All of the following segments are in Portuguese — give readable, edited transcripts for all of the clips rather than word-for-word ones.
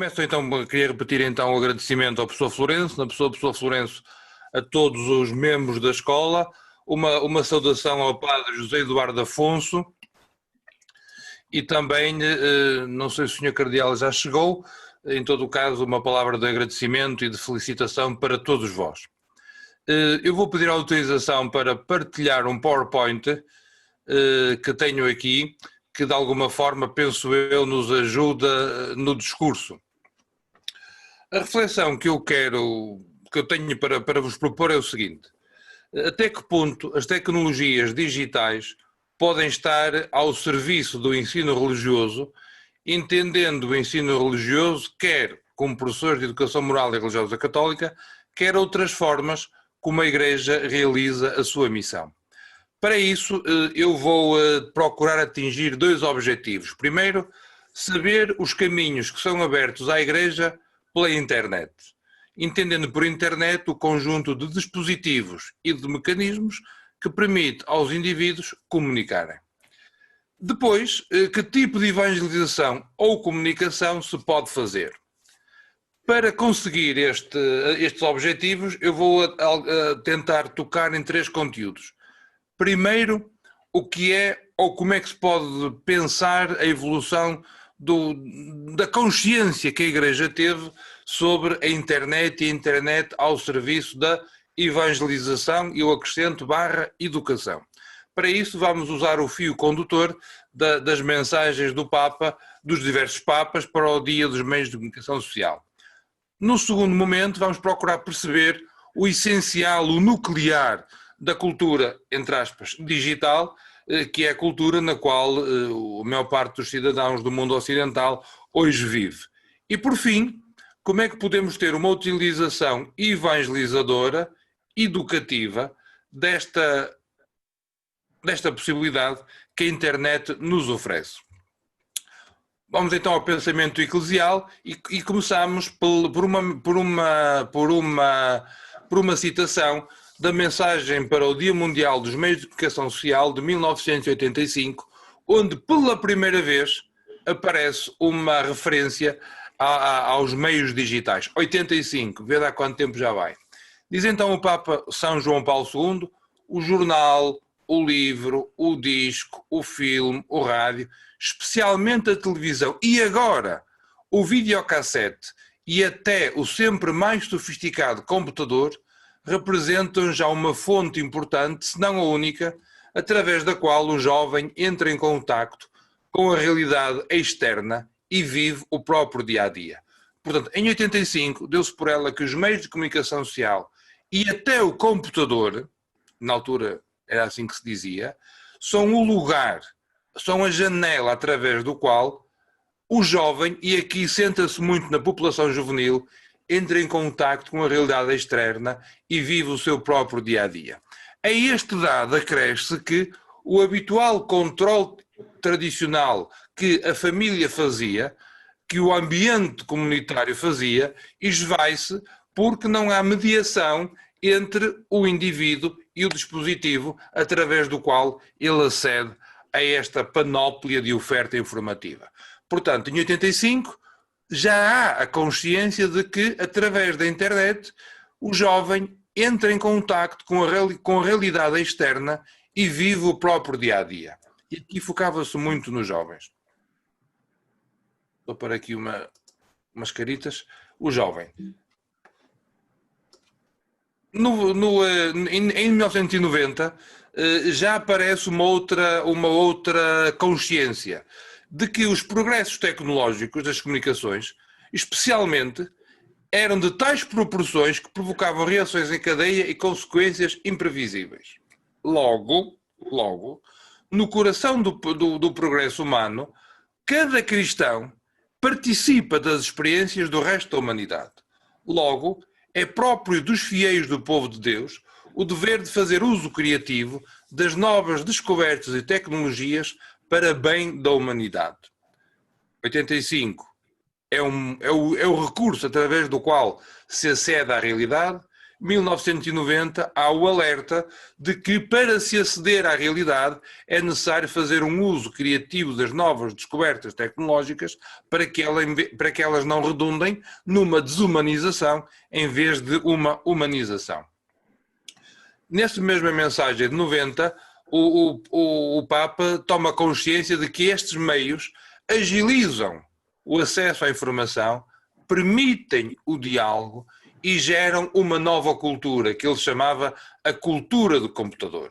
Começo então, queria repetir então o agradecimento ao professor Florencio, na pessoa do professor Florencio, a todos os membros da escola, uma saudação ao padre José Eduardo Afonso e também, não sei se o senhor cardeal já chegou, em todo o caso uma palavra de agradecimento e de felicitação para todos vós. Eu vou pedir a autorização para partilhar um PowerPoint que tenho aqui, que de alguma forma, penso eu, nos ajuda no discurso. A reflexão que eu tenho para vos propor é o seguinte: até que ponto as tecnologias digitais podem estar ao serviço do ensino religioso, entendendo o ensino religioso quer como professores de educação moral e religiosa católica, quer outras formas como a Igreja realiza a sua missão. Para isso, eu vou procurar atingir dois objetivos. Primeiro, saber os caminhos que são abertos à Igreja pela internet, entendendo por internet o conjunto de dispositivos e de mecanismos que permite aos indivíduos comunicarem. Depois, que tipo de evangelização ou comunicação se pode fazer? Para conseguir estes objetivos, eu vou tentar tocar em três conteúdos. Primeiro, o que é ou como é que se pode pensar a evolução da consciência que a Igreja teve sobre a internet e a internet ao serviço da evangelização e eu acrescento /educação. Para isso vamos usar o fio condutor das mensagens do Papa, dos diversos Papas para o Dia dos Meios de Comunicação Social. No segundo momento vamos procurar perceber o essencial, o nuclear da cultura, entre aspas, digital, que é a cultura na qual a maior parte dos cidadãos do mundo ocidental hoje vive. E por fim, como é que podemos ter uma utilização evangelizadora, educativa, desta possibilidade que a internet nos oferece. Vamos então ao pensamento eclesial e começamos por uma citação da mensagem para o Dia Mundial dos Meios de Comunicação Social de 1985, onde pela primeira vez aparece uma referência aos meios digitais. 85, vê lá quanto tempo já vai. Diz então o Papa São João Paulo II, o jornal, o livro, o disco, o filme, o rádio, especialmente a televisão e agora o videocassete e até o sempre mais sofisticado computador representam já uma fonte importante, se não a única, através da qual o jovem entra em contacto com a realidade externa e vive o próprio dia-a-dia. Portanto, em 85, deu-se por ela que os meios de comunicação social e até o computador, na altura era assim que se dizia, são o lugar, são a janela através do qual o jovem, e aqui senta-se muito na população juvenil, entra em contacto com a realidade externa e vive o seu próprio dia-a-dia. A este dado acresce que o habitual controle tradicional que a família fazia, que o ambiente comunitário fazia, esvai-se porque não há mediação entre o indivíduo e o dispositivo através do qual ele acede a esta panóplia de oferta informativa. Portanto, em 85, já há a consciência de que, através da internet, o jovem entra em contacto com a realidade externa e vive o próprio dia-a-dia. E aqui focava-se muito nos jovens. Vou pôr aqui umas caritas. O jovem. Em 1990 já aparece uma outra consciência de que os progressos tecnológicos das comunicações, especialmente, eram de tais proporções que provocavam reações em cadeia e consequências imprevisíveis. Logo, no coração do progresso humano, cada cristão participa das experiências do resto da humanidade. Logo, é próprio dos fiéis do povo de Deus o dever de fazer uso criativo das novas descobertas e tecnologias para bem da humanidade. 85 é o recurso através do qual se acede à realidade. 1990, há o alerta de que para se aceder à realidade é necessário fazer um uso criativo das novas descobertas tecnológicas para que elas não redundem numa desumanização em vez de uma humanização. Nessa mesma mensagem de 90, o Papa toma consciência de que estes meios agilizam o acesso à informação, permitem o diálogo e geram uma nova cultura, que ele chamava a cultura do computador.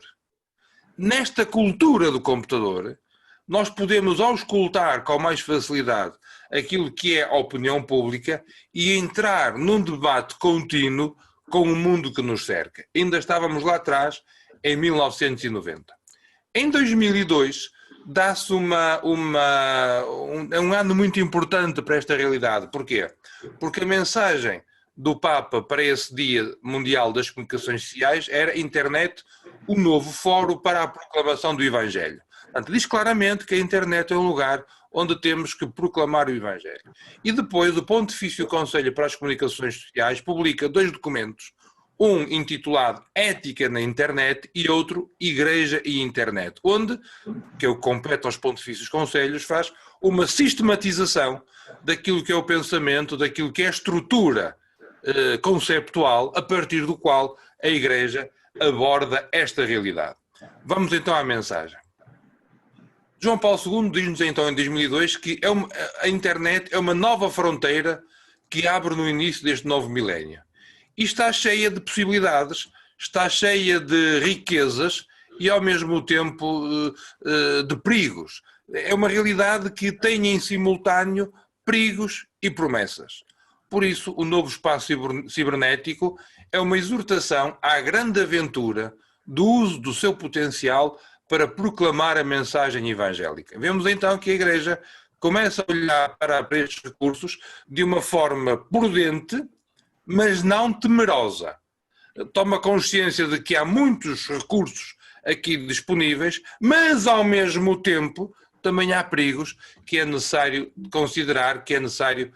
Nesta cultura do computador, nós podemos auscultar com mais facilidade aquilo que é a opinião pública e entrar num debate contínuo com o mundo que nos cerca. Ainda estávamos lá atrás, em 1990. Em 2002, dá-se um ano muito importante para esta realidade. Porquê? Porque a mensagem do Papa para esse Dia Mundial das Comunicações Sociais era internet, o novo fórum para a proclamação do Evangelho. Portanto, diz claramente que a internet é um lugar onde temos que proclamar o Evangelho. E depois, o Pontifício Conselho para as Comunicações Sociais publica 2 documentos, um intitulado Ética na Internet e outro Igreja e Internet, onde, que eu compete aos Pontifícios Conselhos, faz uma sistematização daquilo que é o pensamento, daquilo que é a estrutura conceptual, a partir do qual a Igreja aborda esta realidade. Vamos então à mensagem. João Paulo II diz-nos então em 2002 que a internet é uma nova fronteira que abre no início deste novo milénio. E está cheia de possibilidades, está cheia de riquezas e ao mesmo tempo de perigos. É uma realidade que tem em simultâneo perigos e promessas. Por isso, o novo espaço cibernético é uma exortação à grande aventura do uso do seu potencial para proclamar a mensagem evangélica. Vemos então que a Igreja começa a olhar para estes recursos de uma forma prudente, mas não temerosa. Toma consciência de que há muitos recursos aqui disponíveis, mas ao mesmo tempo também há perigos que é necessário considerar, que é necessário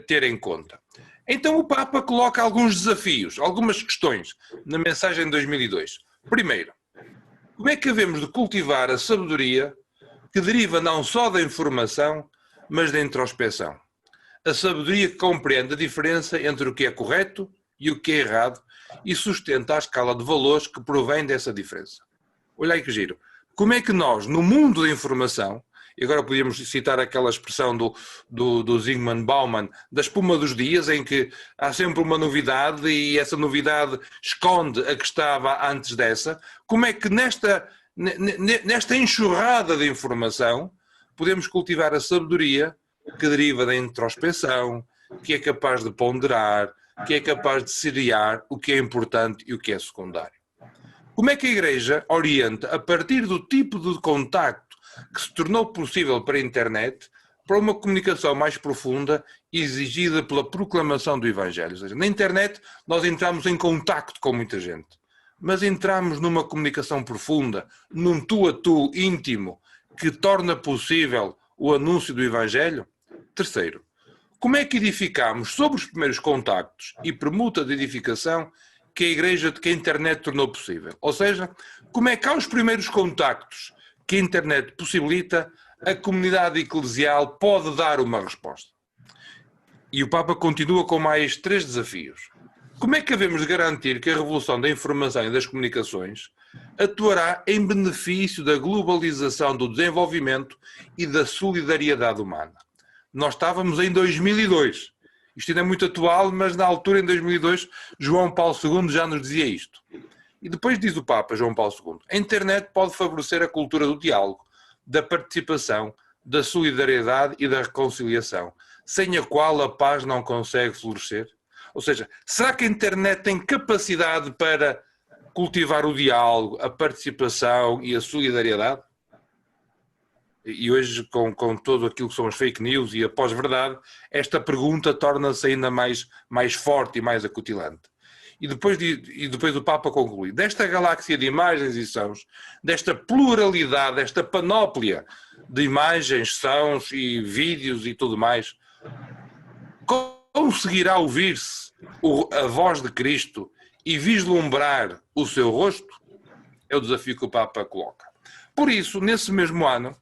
ter em conta. Então o Papa coloca alguns desafios, algumas questões na mensagem de 2002. Primeiro, como é que havemos de cultivar a sabedoria que deriva não só da informação, mas da introspeção? A sabedoria que compreende a diferença entre o que é correto e o que é errado e sustenta a escala de valores que provém dessa diferença. Olha aí que giro. Como é que nós, no mundo da informação, e agora podíamos citar aquela expressão do Zygmunt Bauman, da espuma dos dias, em que há sempre uma novidade e essa novidade esconde a que estava antes dessa, como é que nesta enxurrada de informação podemos cultivar a sabedoria que deriva da introspeção, que é capaz de ponderar, que é capaz de seriar o que é importante e o que é secundário. Como é que a Igreja orienta, a partir do tipo de contacto que se tornou possível para a internet, para uma comunicação mais profunda exigida pela proclamação do Evangelho? Ou seja, na internet nós entramos em contacto com muita gente, mas entramos numa comunicação profunda, num tu a tu íntimo, que torna possível o anúncio do Evangelho? Terceiro, como é que edificamos sobre os primeiros contactos e permuta de edificação que a internet tornou possível? Ou seja, como é que aos primeiros contactos que a internet possibilita, a comunidade eclesial pode dar uma resposta? E o Papa continua com mais 3 desafios. Como é que havemos de garantir que a revolução da informação e das comunicações atuará em benefício da globalização do desenvolvimento e da solidariedade humana? Nós estávamos em 2002. Isto ainda é muito atual, mas na altura, em 2002, João Paulo II já nos dizia isto. E depois diz o Papa João Paulo II, a internet pode favorecer a cultura do diálogo, da participação, da solidariedade e da reconciliação, sem a qual a paz não consegue florescer? Ou seja, será que a internet tem capacidade para cultivar o diálogo, a participação e a solidariedade? E hoje, com tudo aquilo que são as fake news e a pós-verdade, esta pergunta torna-se ainda mais forte e mais acutilante. E depois o Papa conclui, desta galáxia de imagens e sons, desta pluralidade, desta panóplia de imagens, sons e vídeos e tudo mais, conseguirá ouvir-se a voz de Cristo e vislumbrar o seu rosto? É o desafio que o Papa coloca. Por isso, nesse mesmo ano,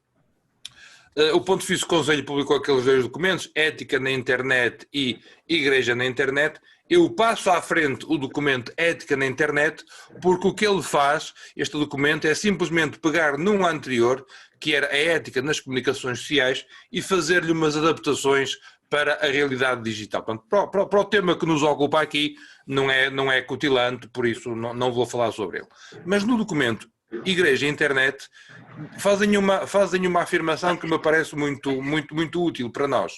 o Pontifício Conselho publicou aqueles dois documentos, Ética na Internet e Igreja na Internet. Eu passo à frente o documento Ética na Internet, porque o que ele faz, este documento, é simplesmente pegar num anterior, que era a Ética nas Comunicações Sociais, e fazer-lhe umas adaptações para a realidade digital. Portanto, para o tema que nos ocupa aqui, não é cutilante, por isso não vou falar sobre ele. Mas no documento Igreja e Internet, fazem uma afirmação que me parece muito útil para nós.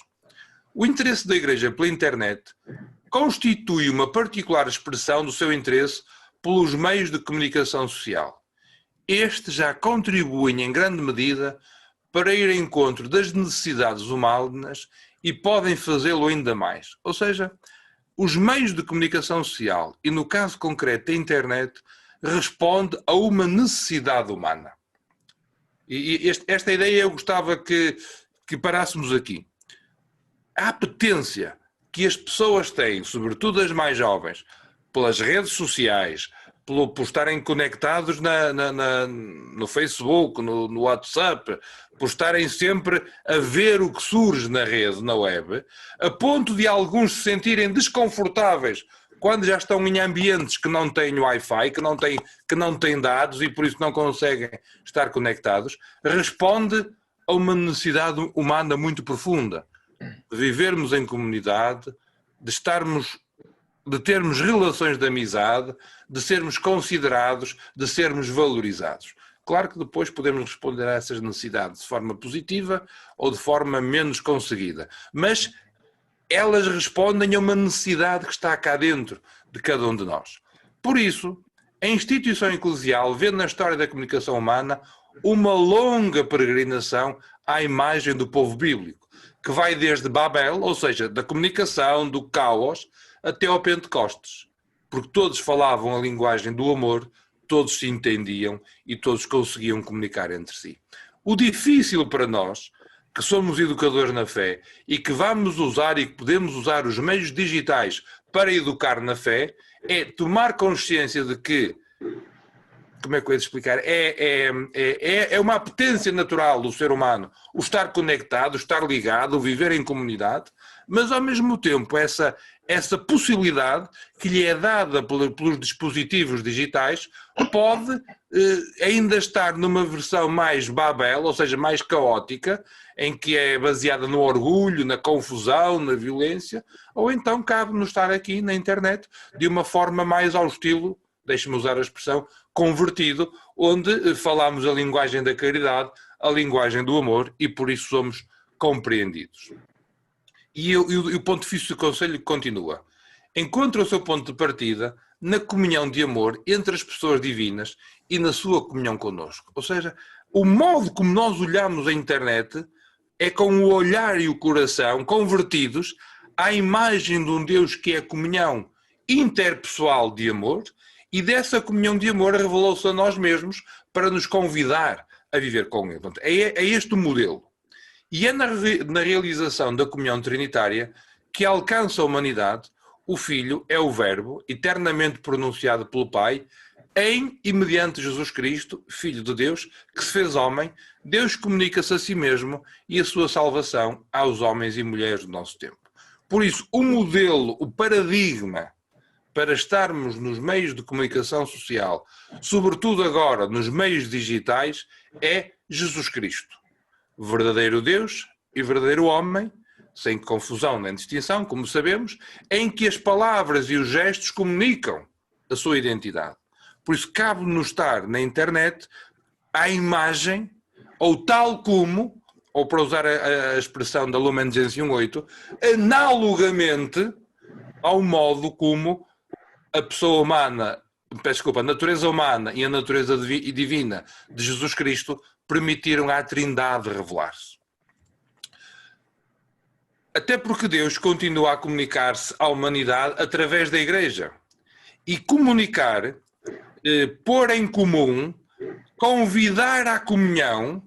O interesse da Igreja pela internet constitui uma particular expressão do seu interesse pelos meios de comunicação social. Estes já contribuem em grande medida para ir ao encontro das necessidades humanas e podem fazê-lo ainda mais. Ou seja, os meios de comunicação social, e no caso concreto a internet, responde a uma necessidade humana. E esta ideia eu gostava que parássemos aqui. A apetência que as pessoas têm, sobretudo as mais jovens, pelas redes sociais, por estarem conectados no Facebook, no WhatsApp, por estarem sempre a ver o que surge na rede, na web, a ponto de alguns se sentirem desconfortáveis quando já estão em ambientes que não têm Wi-Fi, que não têm dados e por isso não conseguem estar conectados, responde a uma necessidade humana muito profunda. De vivermos em comunidade, de termos relações de amizade, de sermos considerados, de sermos valorizados. Claro que depois podemos responder a essas necessidades de forma positiva ou de forma menos conseguida, mas elas respondem a uma necessidade que está cá dentro de cada um de nós. Por isso, a instituição eclesial vê na história da comunicação humana uma longa peregrinação à imagem do povo bíblico, que vai desde Babel, ou seja, da comunicação, do caos, até ao Pentecostes. Porque todos falavam a linguagem do amor, todos se entendiam e todos conseguiam comunicar entre si. O difícil para nós, que somos educadores na fé e que vamos usar e que podemos usar os meios digitais para educar na fé, é tomar consciência de que, como é que eu ia explicar, é uma apetência natural do ser humano o estar conectado, o estar ligado, o viver em comunidade, mas ao mesmo tempo essa possibilidade que lhe é dada pelos dispositivos digitais pode ainda estar numa versão mais Babel, ou seja, mais caótica, em que é baseada no orgulho, na confusão, na violência, ou então cabe-nos estar aqui na internet de uma forma mais ao estilo, deixe-me usar a expressão, convertido, onde falamos a linguagem da caridade, a linguagem do amor e por isso somos compreendidos. E o Pontifício Conselho continua. Encontra o seu ponto de partida na comunhão de amor entre as pessoas divinas e na sua comunhão connosco. Ou seja, o modo como nós olhamos a internet é com o olhar e o coração convertidos à imagem de um Deus que é a comunhão interpessoal de amor, e dessa comunhão de amor revelou-se a nós mesmos para nos convidar a viver com Ele. Portanto, é este o modelo. E é na realização da comunhão trinitária que alcança a humanidade. O Filho é o Verbo, eternamente pronunciado pelo Pai, em e mediante Jesus Cristo, Filho de Deus, que se fez homem. Deus comunica-se a si mesmo e a sua salvação aos homens e mulheres do nosso tempo. Por isso, o modelo, o paradigma para estarmos nos meios de comunicação social, sobretudo agora nos meios digitais, é Jesus Cristo. Verdadeiro Deus e verdadeiro homem, sem confusão nem distinção, como sabemos, em que as palavras e os gestos comunicam a sua identidade. Por isso cabe-nos estar na internet à imagem, ou tal como, ou para usar a expressão da Lumen Gentium 8, analogamente ao modo como a pessoa humana, a natureza humana e a natureza divina de Jesus Cristo permitiram à Trindade revelar-se. Até porque Deus continua a comunicar-se à humanidade através da Igreja. E comunicar, pôr em comum, convidar à comunhão,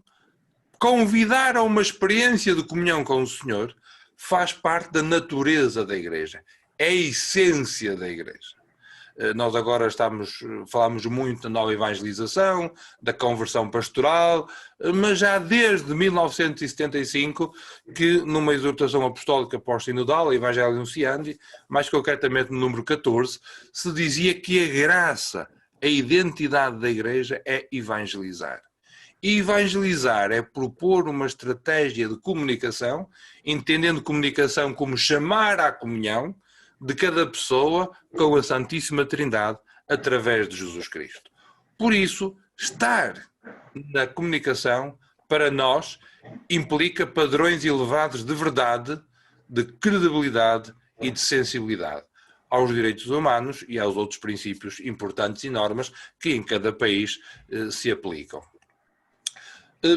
convidar a uma experiência de comunhão com o Senhor, faz parte da natureza da Igreja. É a essência da Igreja. Nós agora falamos muito da nova evangelização, da conversão pastoral, mas já desde 1975 que numa exortação apostólica pós-sinodal, a Evangelii Nuntiandi, mais concretamente no número 14, se dizia que a graça, a identidade da Igreja é evangelizar. E evangelizar é propor uma estratégia de comunicação, entendendo comunicação como chamar à comunhão de cada pessoa com a Santíssima Trindade através de Jesus Cristo. Por isso, estar na comunicação, para nós, implica padrões elevados de verdade, de credibilidade e de sensibilidade aos direitos humanos e aos outros princípios importantes e normas que em cada país se aplicam.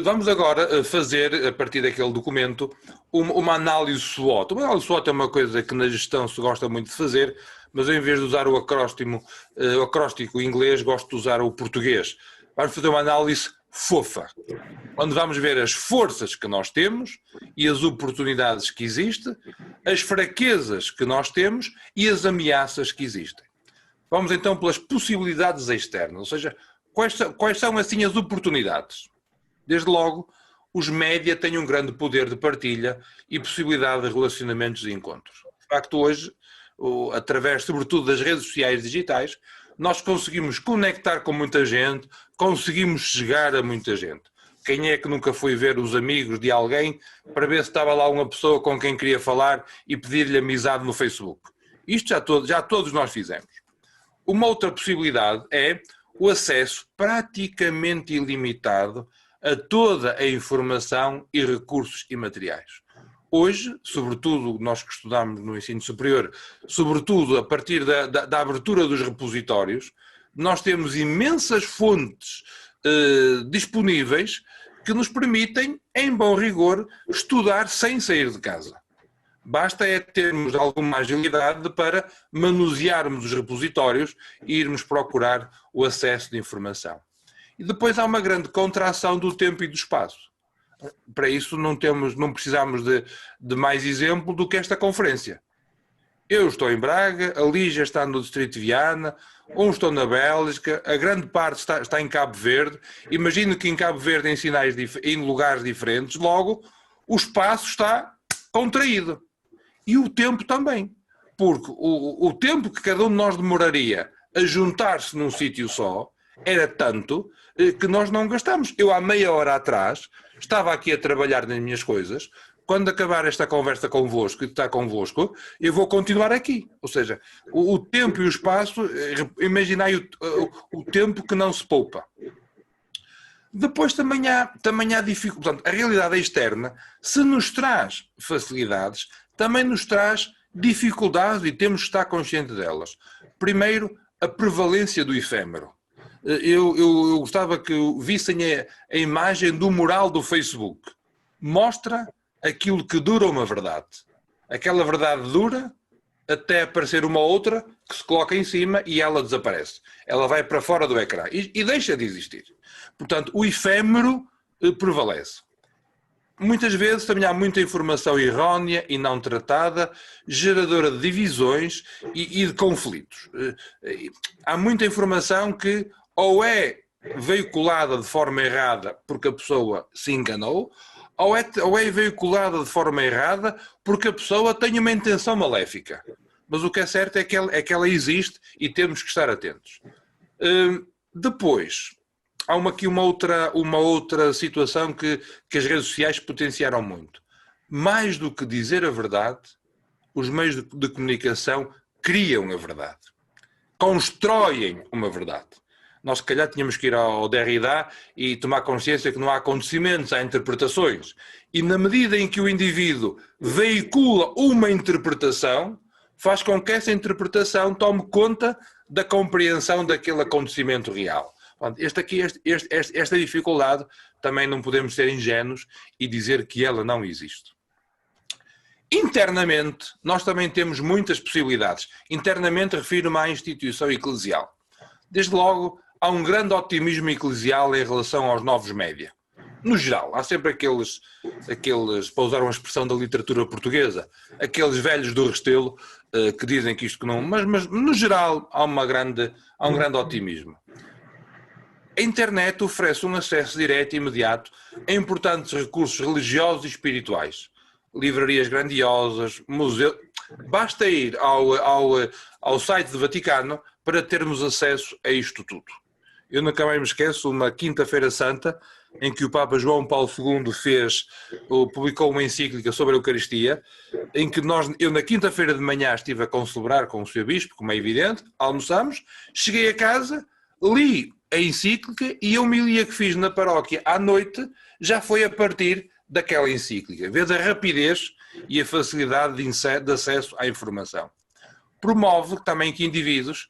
Vamos agora fazer, a partir daquele documento, uma análise SWOT. Uma análise SWOT é uma coisa que na gestão se gosta muito de fazer, mas eu, em vez de usar o acróstico inglês, gosto de usar o português. Vamos fazer uma análise fofa, onde vamos ver as forças que nós temos e as oportunidades que existem, as fraquezas que nós temos e as ameaças que existem. Vamos então pelas possibilidades externas, ou seja, quais são assim as oportunidades? Desde logo, os média têm um grande poder de partilha e possibilidade de relacionamentos e encontros. De facto, hoje, através sobretudo das redes sociais digitais, nós conseguimos conectar com muita gente, conseguimos chegar a muita gente. Quem é que nunca foi ver os amigos de alguém para ver se estava lá uma pessoa com quem queria falar e pedir-lhe amizade no Facebook? Isto já todos nós fizemos. Uma outra possibilidade é o acesso praticamente ilimitado a toda a informação e recursos imateriais. Hoje, sobretudo nós que estudamos no ensino superior, sobretudo a partir da abertura dos repositórios, nós temos imensas fontes disponíveis que nos permitem, em bom rigor, estudar sem sair de casa. Basta é termos alguma agilidade para manusearmos os repositórios e irmos procurar o acesso de informação. E depois há uma grande contração do tempo e do espaço. Para isso não precisamos de mais exemplo do que esta conferência. Eu estou em Braga, a Lígia está no Distrito de Viana, uns estão na Bélgica, a grande parte está em Cabo Verde. Imagino que em Cabo Verde em lugares diferentes, logo o espaço está contraído. E o tempo também. Porque o tempo que cada um de nós demoraria a juntar-se num sítio só era tanto que nós não gastamos. Eu há meia hora atrás estava aqui a trabalhar nas minhas coisas. Quando acabar esta conversa convosco e estar convosco, eu vou continuar aqui. Ou seja, o tempo e o espaço, imaginai o tempo que não se poupa. Depois também há dificuldade. Portanto, a realidade externa, se nos traz facilidades, também nos traz dificuldades e temos que estar conscientes delas. Primeiro, a prevalência do efêmero. Eu gostava que vissem a imagem do mural do Facebook. Mostra aquilo que dura uma verdade. Aquela verdade dura até aparecer uma outra que se coloca em cima e ela desaparece. Ela vai para fora do ecrã e deixa de existir. Portanto, o efêmero prevalece. Muitas vezes também há muita informação errónea e não tratada, geradora de divisões e de conflitos. Há muita informação que ou é veiculada de forma errada porque a pessoa se enganou, ou é veiculada de forma errada porque a pessoa tem uma intenção maléfica. Mas o que é certo é que ela existe e temos que estar atentos. Depois, há aqui uma outra situação que as redes sociais potenciaram muito. Mais do que dizer a verdade, os meios de comunicação criam a verdade. Constroem uma verdade. Nós, se calhar, tínhamos que ir ao Derrida e tomar consciência que não há acontecimentos, há interpretações. E na medida em que o indivíduo veicula uma interpretação, faz com que essa interpretação tome conta da compreensão daquele acontecimento real. Esta dificuldade também não podemos ser ingênuos e dizer que ela não existe. Internamente, nós também temos muitas possibilidades. Internamente, refiro-me à instituição eclesial. Desde logo, há um grande otimismo eclesial em relação aos novos média. no geral, há sempre aqueles, para usar uma expressão da literatura portuguesa, aqueles velhos do Restelo que dizem que isto que não... Mas no geral há um grande otimismo. A internet oferece um acesso direto e imediato a importantes recursos religiosos e espirituais. Livrarias grandiosas, museus... Basta ir ao site do Vaticano para termos acesso a isto tudo. Eu nunca mais me esqueço uma quinta-feira santa em que o Papa João Paulo II publicou uma encíclica sobre a Eucaristia, em que eu na quinta-feira de manhã estive a concelebrar com o Sr. Bispo, como é evidente, almoçamos, cheguei a casa, li a encíclica e a homilia que fiz na paróquia à noite já foi a partir daquela encíclica. Vês a rapidez e a facilidade de acesso à informação. Promove também que indivíduos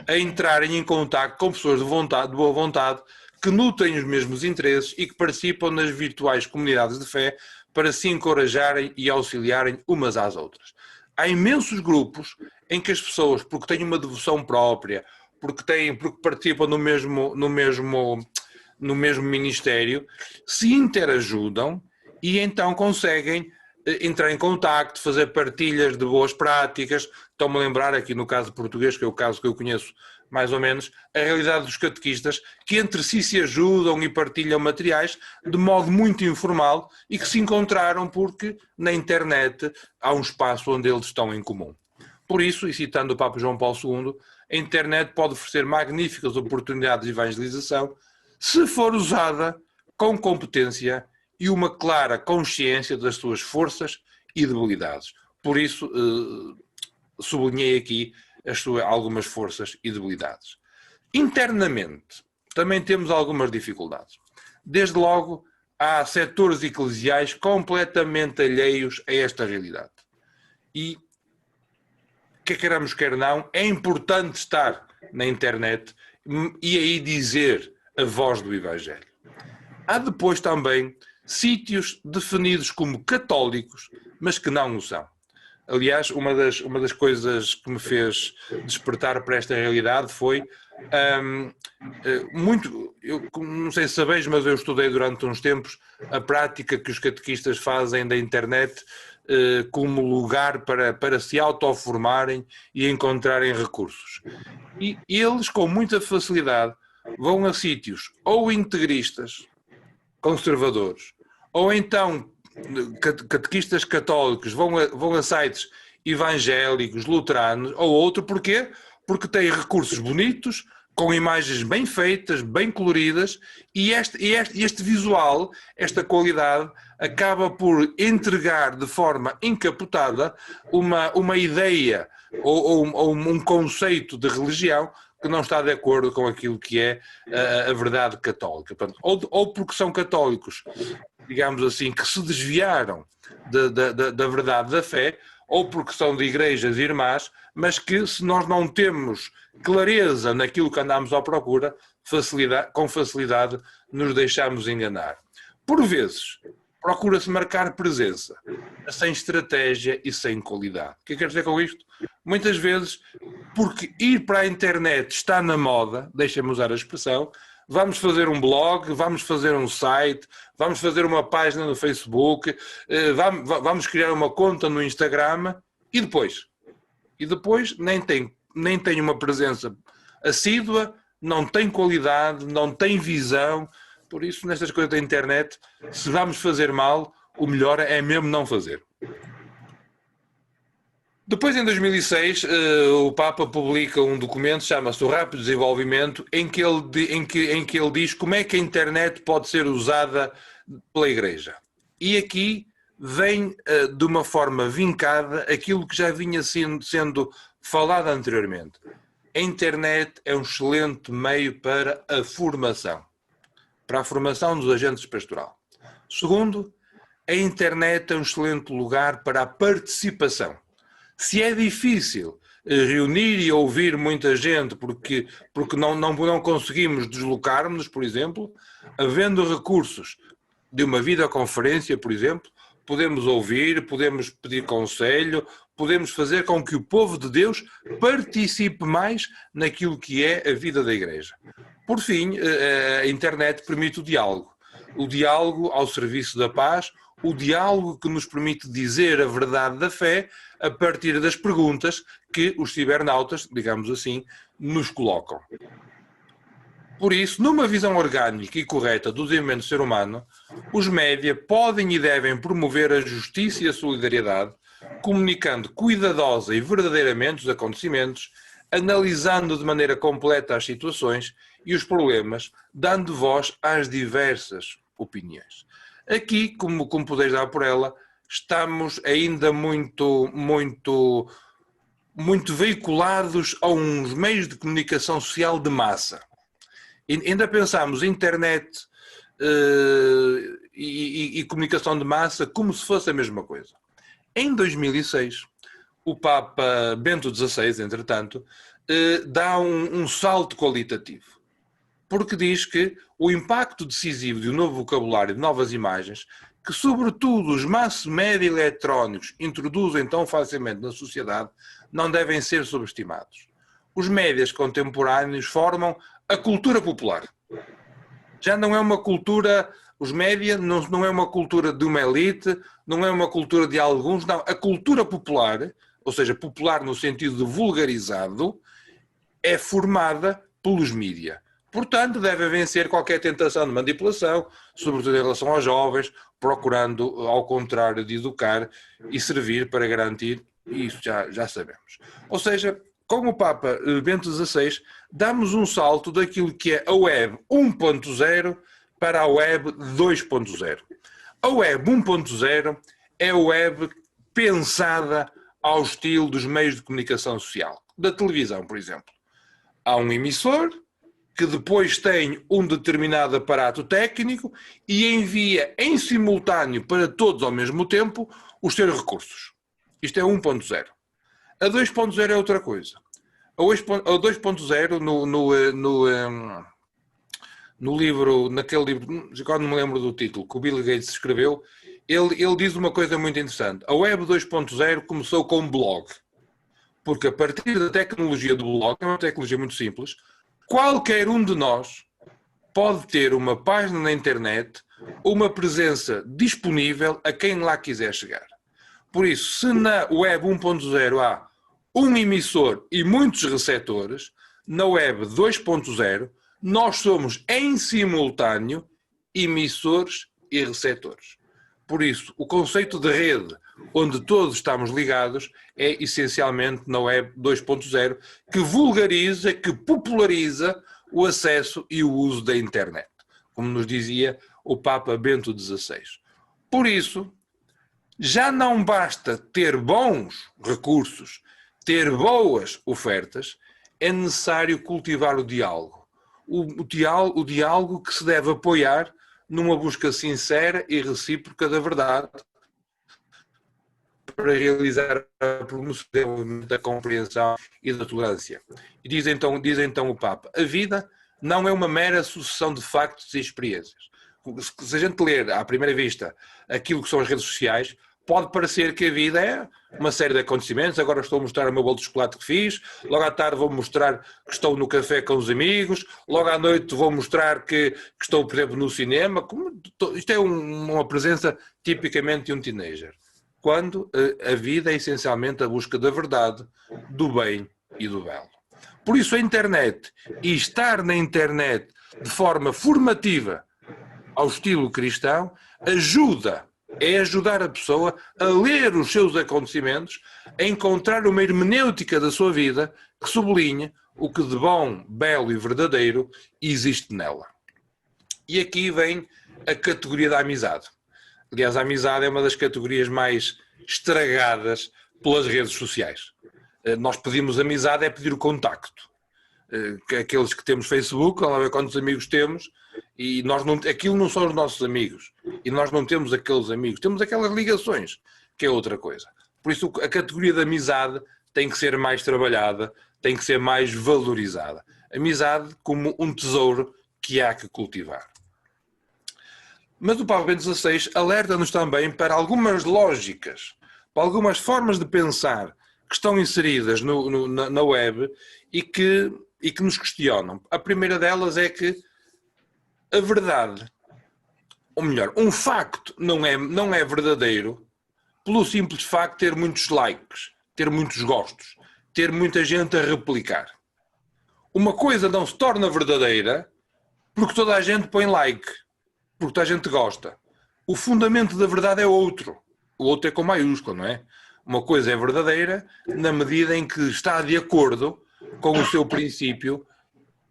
a entrarem em contacto com pessoas de boa vontade, que nutrem os mesmos interesses e que participam nas virtuais comunidades de fé para se encorajarem e auxiliarem umas às outras. Há imensos grupos em que as pessoas, porque têm uma devoção própria, porque participam no mesmo ministério, se interajudam e então conseguem entrar em contacto, fazer partilhas de boas práticas. Estou-me a lembrar aqui no caso português, que é o caso que eu conheço mais ou menos, a realidade dos catequistas que entre si se ajudam e partilham materiais de modo muito informal e que se encontraram porque na internet há um espaço onde eles estão em comum. Por isso, e citando o Papa João Paulo II, a internet pode oferecer magníficas oportunidades de evangelização se for usada com competência e uma clara consciência das suas forças e debilidades. Por isso, sublinhei aqui algumas forças e debilidades. Internamente, também temos algumas dificuldades. Desde logo, há setores eclesiais completamente alheios a esta realidade. E, quer queiramos, quer não, é importante estar na internet e aí dizer a voz do Evangelho. Há depois também sítios definidos como católicos, mas que não o são. Aliás, uma das coisas que me fez despertar para esta realidade foi eu não sei se sabeis, mas eu estudei durante uns tempos a prática que os catequistas fazem da internet como lugar para se autoformarem e encontrarem recursos. E eles, com muita facilidade, vão a sítios ou integristas, conservadores, ou então catequistas católicos vão a sites evangélicos, luteranos ou outro. Porquê? Porque têm recursos bonitos, com imagens bem feitas, bem coloridas, e este visual, esta qualidade, acaba por entregar de forma encapotada uma ideia ou um conceito de religião que não está de acordo com aquilo que é a verdade católica. Portanto, ou porque são católicos, digamos assim, que se desviaram da verdade da fé, ou porque são de igrejas irmãs, mas que, se nós não temos clareza naquilo que andamos à procura, com facilidade nos deixamos enganar. Por vezes, procura-se marcar presença, sem estratégia e sem qualidade. O que quero dizer com isto? Muitas vezes, porque ir para a internet está na moda, deixem-me usar a expressão, vamos fazer um blog, vamos fazer um site, vamos fazer uma página no Facebook, vamos criar uma conta no Instagram e depois nem tem uma presença assídua, não tem qualidade, não tem visão. Por isso, nestas coisas da internet, se vamos fazer mal, o melhor é mesmo não fazer. Depois, em 2006, o Papa publica um documento, chama-se O Rápido Desenvolvimento, em que ele diz como é que a internet pode ser usada pela Igreja. E aqui vem, de uma forma vincada, aquilo que já vinha sendo falado anteriormente. A internet é um excelente meio para a formação dos agentes pastoral. Segundo, a internet é um excelente lugar para a participação. Se é difícil reunir e ouvir muita gente porque não conseguimos deslocar-nos, por exemplo, havendo recursos de uma videoconferência, por exemplo, podemos ouvir, podemos pedir conselho, podemos fazer com que o povo de Deus participe mais naquilo que é a vida da Igreja. Por fim, a internet permite o diálogo. o diálogo ao serviço da paz, o diálogo que nos permite dizer a verdade da fé a partir das perguntas que os cibernautas, digamos assim, nos colocam. Por isso, numa visão orgânica e correta do desenvolvimento do ser humano, os média podem e devem promover a justiça e a solidariedade, comunicando cuidadosa e verdadeiramente os acontecimentos, analisando de maneira completa as situações e os problemas, dando voz às diversas opiniões. Aqui, como podeis dar por ela, estamos ainda muito veiculados a uns meios de comunicação social de massa. Ainda pensamos internet e comunicação de massa como se fosse a mesma coisa. Em 2006, o Papa Bento XVI, entretanto, dá um salto qualitativo, porque diz que o impacto decisivo de um novo vocabulário, de novas imagens, que sobretudo os mass media eletrónicos introduzem tão facilmente na sociedade, não devem ser subestimados. Os médias contemporâneos formam a cultura popular. Já não é uma cultura, os média não é uma cultura de uma elite, não é uma cultura de alguns, não. A cultura popular, ou seja, popular no sentido de vulgarizado, é formada pelos mídia. Portanto, deve vencer qualquer tentação de manipulação, sobretudo em relação aos jovens, procurando, ao contrário, de educar e servir para garantir, e isso já sabemos. Ou seja, com o Papa Bento XVI, damos um salto daquilo que é a Web 1.0 para a Web 2.0. A Web 1.0 é a Web pensada ao estilo dos meios de comunicação social, da televisão, por exemplo. Há um emissor que depois tem um determinado aparato técnico e envia em simultâneo para todos ao mesmo tempo os seus recursos. Isto é 1.0. A 2.0 é outra coisa. A 2.0, no livro, naquele livro, agora não me lembro do título, que o Bill Gates escreveu, ele diz uma coisa muito interessante. A Web 2.0 começou com um blog. Porque a partir da tecnologia do blog, é uma tecnologia muito simples, qualquer um de nós pode ter uma página na internet, uma presença disponível a quem lá quiser chegar. Por isso, se na Web 1.0 há um emissor e muitos receptores, na Web 2.0 nós somos em simultâneo emissores e receptores. Por isso, o conceito de rede, onde todos estamos ligados, é essencialmente na Web 2.0, que vulgariza, que populariza o acesso e o uso da internet, como nos dizia o Papa Bento XVI. Por isso, já não basta ter bons recursos, ter boas ofertas, é necessário cultivar o diálogo. O diálogo que se deve apoiar numa busca sincera e recíproca da verdade para realizar a promoção da compreensão e da tolerância. E diz então o Papa, a vida não é uma mera sucessão de factos e experiências. Se a gente ler à primeira vista aquilo que são as redes sociais, pode parecer que a vida é uma série de acontecimentos. Agora estou a mostrar o meu bolo de chocolate que fiz, logo à tarde vou mostrar que estou no café com os amigos, logo à noite vou mostrar que estou, por exemplo, no cinema. Isto é uma presença tipicamente de um teenager. Quando a vida é essencialmente a busca da verdade, do bem e do belo. Por isso a internet, e estar na internet de forma formativa ao estilo cristão, é ajudar a pessoa a ler os seus acontecimentos, a encontrar uma hermenêutica da sua vida que sublinhe o que de bom, belo e verdadeiro existe nela. E aqui vem a categoria da amizade. Aliás, a amizade é uma das categorias mais estragadas pelas redes sociais. Nós pedimos amizade, é pedir o contacto. Aqueles que temos Facebook, vamos ver quantos amigos temos, e aquilo não são os nossos amigos. E nós não temos aqueles amigos, temos aquelas ligações, que é outra coisa. Por isso a categoria da amizade tem que ser mais trabalhada, tem que ser mais valorizada. Amizade como um tesouro que há que cultivar. Mas o Papa Bento XVI alerta-nos também para algumas lógicas, para algumas formas de pensar que estão inseridas na web e que nos questionam. A primeira delas é que a verdade ou melhor, um facto não é verdadeiro pelo simples facto de ter muitos likes, ter muitos gostos, ter muita gente a replicar. Uma coisa não se torna verdadeira porque toda a gente põe like, porque toda a gente gosta. O fundamento da verdade é outro. O outro é com maiúsculo, não é? Uma coisa é verdadeira na medida em que está de acordo com o seu princípio,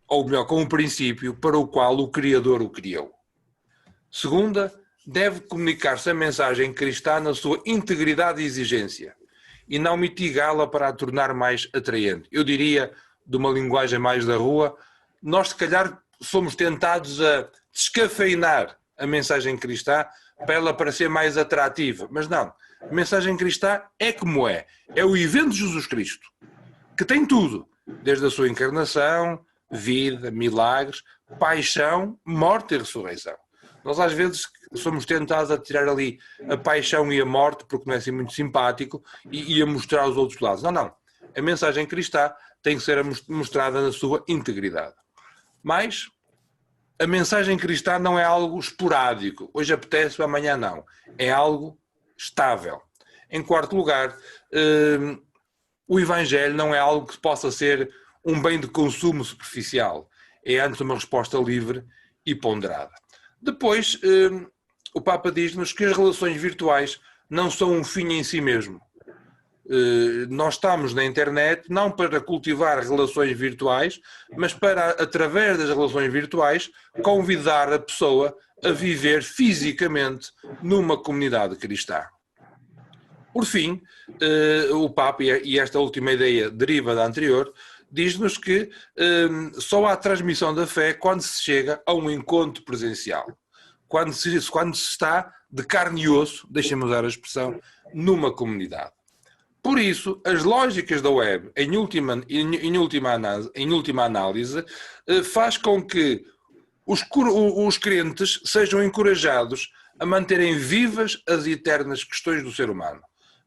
ou melhor, com o princípio para o qual o Criador o criou. Segunda, deve comunicar-se a mensagem cristã na sua integridade e exigência e não mitigá-la para a tornar mais atraente. Eu diria, de uma linguagem mais da rua, nós se calhar somos tentados a descafeinar a mensagem cristã para ela parecer mais atrativa. Mas não, a mensagem cristã é como é. É o evento de Jesus Cristo, que tem tudo, desde a sua encarnação, vida, milagres, paixão, morte e ressurreição. Nós às vezes somos tentados a tirar ali a paixão e a morte porque não é assim muito simpático e a mostrar os outros lados. Não, não. A mensagem cristã tem que ser mostrada na sua integridade. Mas a mensagem cristã não é algo esporádico. Hoje apetece, amanhã não. É algo estável. Em quarto lugar, o Evangelho não é algo que possa ser um bem de consumo superficial. É antes uma resposta livre e ponderada. Depois, o Papa diz-nos que as relações virtuais não são um fim em si mesmo. Nós estamos na internet não para cultivar relações virtuais, mas para, através das relações virtuais, convidar a pessoa a viver fisicamente numa comunidade cristã. Por fim, o Papa, e esta última ideia deriva da anterior, diz-nos que só há transmissão da fé quando se chega a um encontro presencial. Quando se está de carne e osso, deixem-me usar a expressão, numa comunidade. Por isso, as lógicas da web, em última análise, faz com que os crentes sejam encorajados a manterem vivas as eternas questões do ser humano,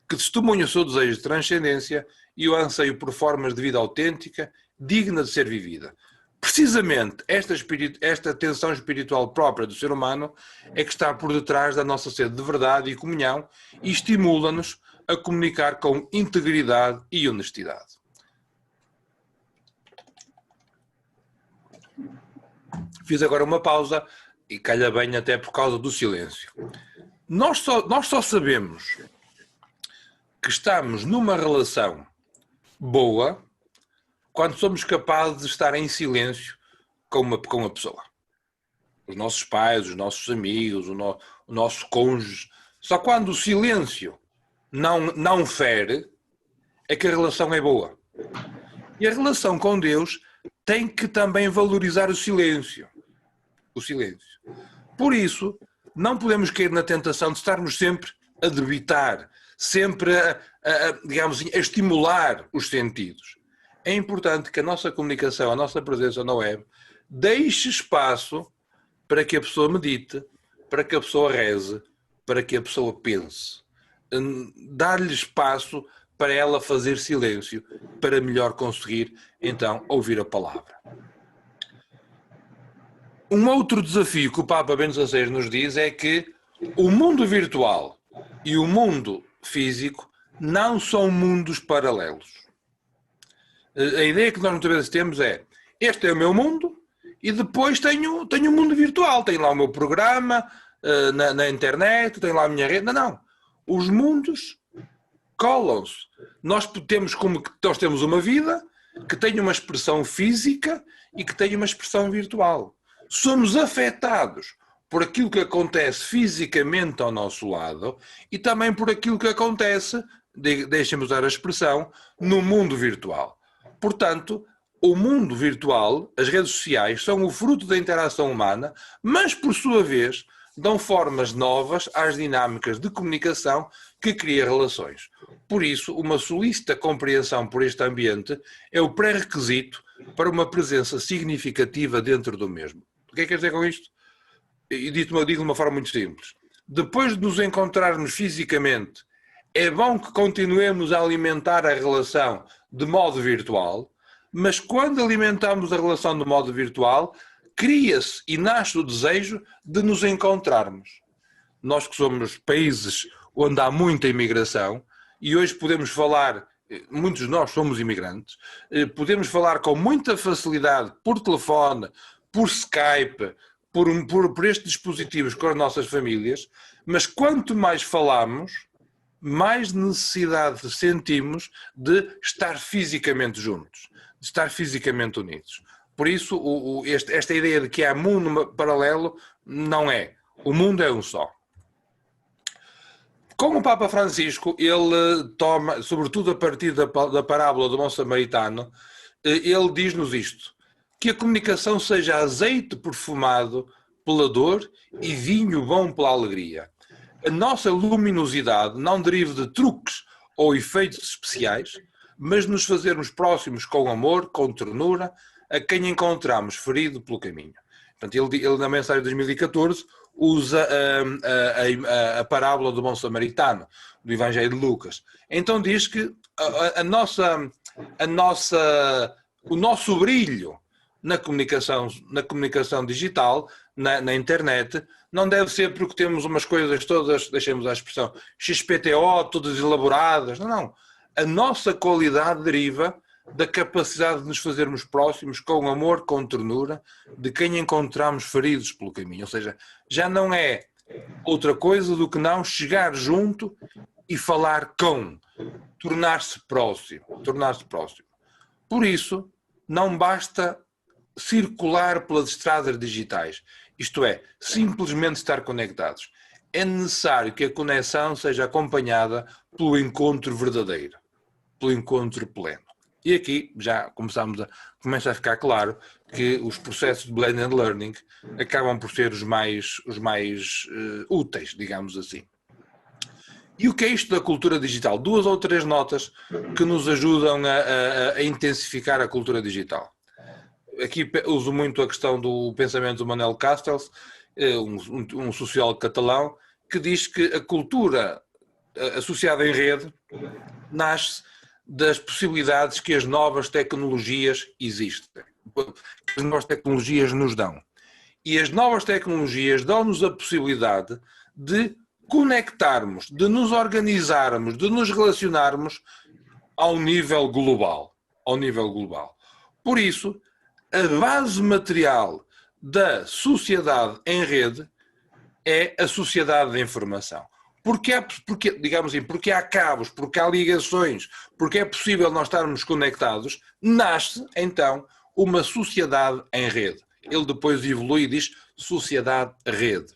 que testemunham o seu desejo de transcendência e o anseio por formas de vida autêntica, digna de ser vivida. Precisamente esta tensão espiritual própria do ser humano é que está por detrás da nossa sede de verdade e comunhão e estimula-nos a comunicar com integridade e honestidade. Fiz agora uma pausa e calha bem até por causa do silêncio. Nós só sabemos que estamos numa relação boa quando somos capazes de estar em silêncio com a pessoa. Os nossos pais, os nossos amigos, o nosso cônjuge. Só quando o silêncio não fere é que a relação é boa. E a relação com Deus tem que também valorizar o silêncio. O silêncio. Por isso, não podemos cair na tentação de estarmos sempre a debitar, sempre digamos assim, a estimular os sentidos. É importante que a nossa comunicação, a nossa presença na web, deixe espaço para que a pessoa medite, para que a pessoa reze, para que a pessoa pense. Dar-lhe espaço para ela fazer silêncio, para melhor conseguir, então, ouvir a palavra. Um outro desafio que o Papa Bento XVI nos diz é que o mundo virtual e o mundo físico não são mundos paralelos. A ideia que nós muitas vezes temos é, este é o meu mundo e depois tenho um mundo virtual, tenho lá o meu programa na internet, tenho lá a minha rede. Não. Os mundos colam-se. Nós temos uma vida que tem uma expressão física e que tem uma expressão virtual. Somos afetados por aquilo que acontece fisicamente ao nosso lado e também por aquilo que acontece, deixem-me usar a expressão, no mundo virtual. Portanto, o mundo virtual, as redes sociais, são o fruto da interação humana, mas, por sua vez, dão formas novas às dinâmicas de comunicação que cria relações. Por isso, uma solícita compreensão por este ambiente é o pré-requisito para uma presença significativa dentro do mesmo. O que é que quer dizer com isto? E digo de uma forma muito simples. Depois de nos encontrarmos fisicamente, é bom que continuemos a alimentar a relação de modo virtual, mas quando alimentamos a relação de modo virtual, cria-se e nasce o desejo de nos encontrarmos. Nós que somos países onde há muita imigração, e hoje podemos falar, muitos de nós somos imigrantes, podemos falar com muita facilidade por telefone, por Skype, por estes dispositivos com as nossas famílias, mas quanto mais falamos, mais necessidade sentimos de estar fisicamente juntos, de estar fisicamente unidos. Por isso, esta ideia de que há mundo paralelo não é. O mundo é um só. Com o Papa Francisco, ele toma, sobretudo a partir da parábola do bom samaritano, ele diz-nos isto, que a comunicação seja azeite perfumado pela dor e vinho bom pela alegria. A nossa luminosidade não deriva de truques ou efeitos especiais, mas nos fazermos próximos com amor, com ternura, a quem encontramos ferido pelo caminho. Portanto, ele na mensagem de 2014 usa a parábola do bom samaritano, do Evangelho de Lucas. Então diz que o nosso brilho na comunicação digital, na internet, não deve ser porque temos umas coisas todas, deixemos a expressão, XPTO, todas elaboradas. Não. A nossa qualidade deriva da capacidade de nos fazermos próximos com amor, com ternura, de quem encontramos feridos pelo caminho. Ou seja, já não é outra coisa do que não chegar junto e falar com, tornar-se próximo. Por isso, não basta circular pelas estradas digitais, isto é, simplesmente estar conectados. É necessário que a conexão seja acompanhada pelo encontro verdadeiro, pelo encontro pleno. E aqui já começa a ficar claro que os processos de blended learning acabam por ser os mais úteis, digamos assim. E o que é isto da cultura digital? 2 ou 3 notas que nos ajudam a intensificar a cultura digital. Aqui uso muito a questão do pensamento do Manuel Castells, um sociólogo catalão, que diz que a cultura associada em rede nasce das possibilidades que as novas tecnologias existem, que as novas tecnologias nos dão. E as novas tecnologias dão-nos a possibilidade de conectarmos, de nos organizarmos, de nos relacionarmos ao nível global. Por isso, a base material da sociedade em rede é a sociedade da informação. Porque há cabos, porque há ligações, porque é possível nós estarmos conectados, nasce então uma sociedade em rede. Ele depois evolui e diz sociedade-rede.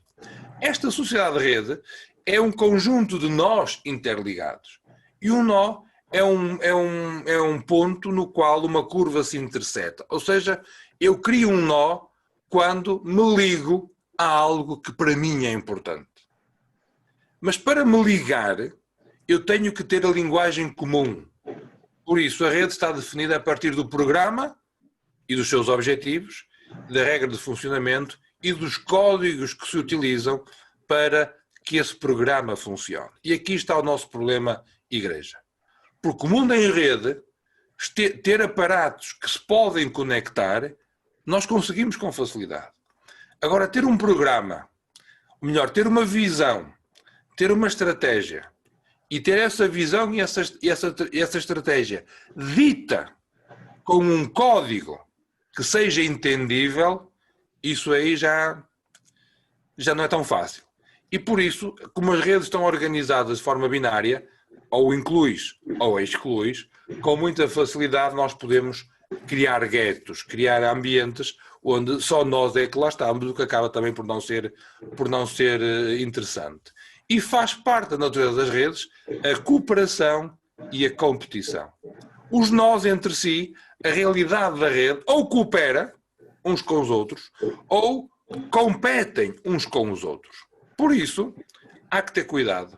Esta sociedade-rede é um conjunto de nós interligados. E um nó é um ponto no qual uma curva se interseta. Ou seja, eu crio um nó quando me ligo a algo que para mim é importante. Mas para me ligar, eu tenho que ter a linguagem comum. Por isso, a rede está definida a partir do programa e dos seus objetivos, da regra de funcionamento e dos códigos que se utilizam para que esse programa funcione. E aqui está o nosso problema, igreja. Porque o mundo em rede, ter aparatos que se podem conectar, nós conseguimos com facilidade. Agora, ter um programa, ou melhor, ter uma visão, ter uma estratégia, e ter essa visão e essa estratégia dita com um código que seja entendível, isso aí já não é tão fácil. E por isso, como as redes estão organizadas de forma binária, ou incluis ou excluis, com muita facilidade nós podemos criar guetos, criar ambientes onde só nós é que lá estamos, o que acaba também por não ser interessante. E faz parte da natureza das redes a cooperação e a competição. Os nós entre si, a realidade da rede, ou coopera uns com os outros, ou competem uns com os outros. Por isso, há que ter cuidado.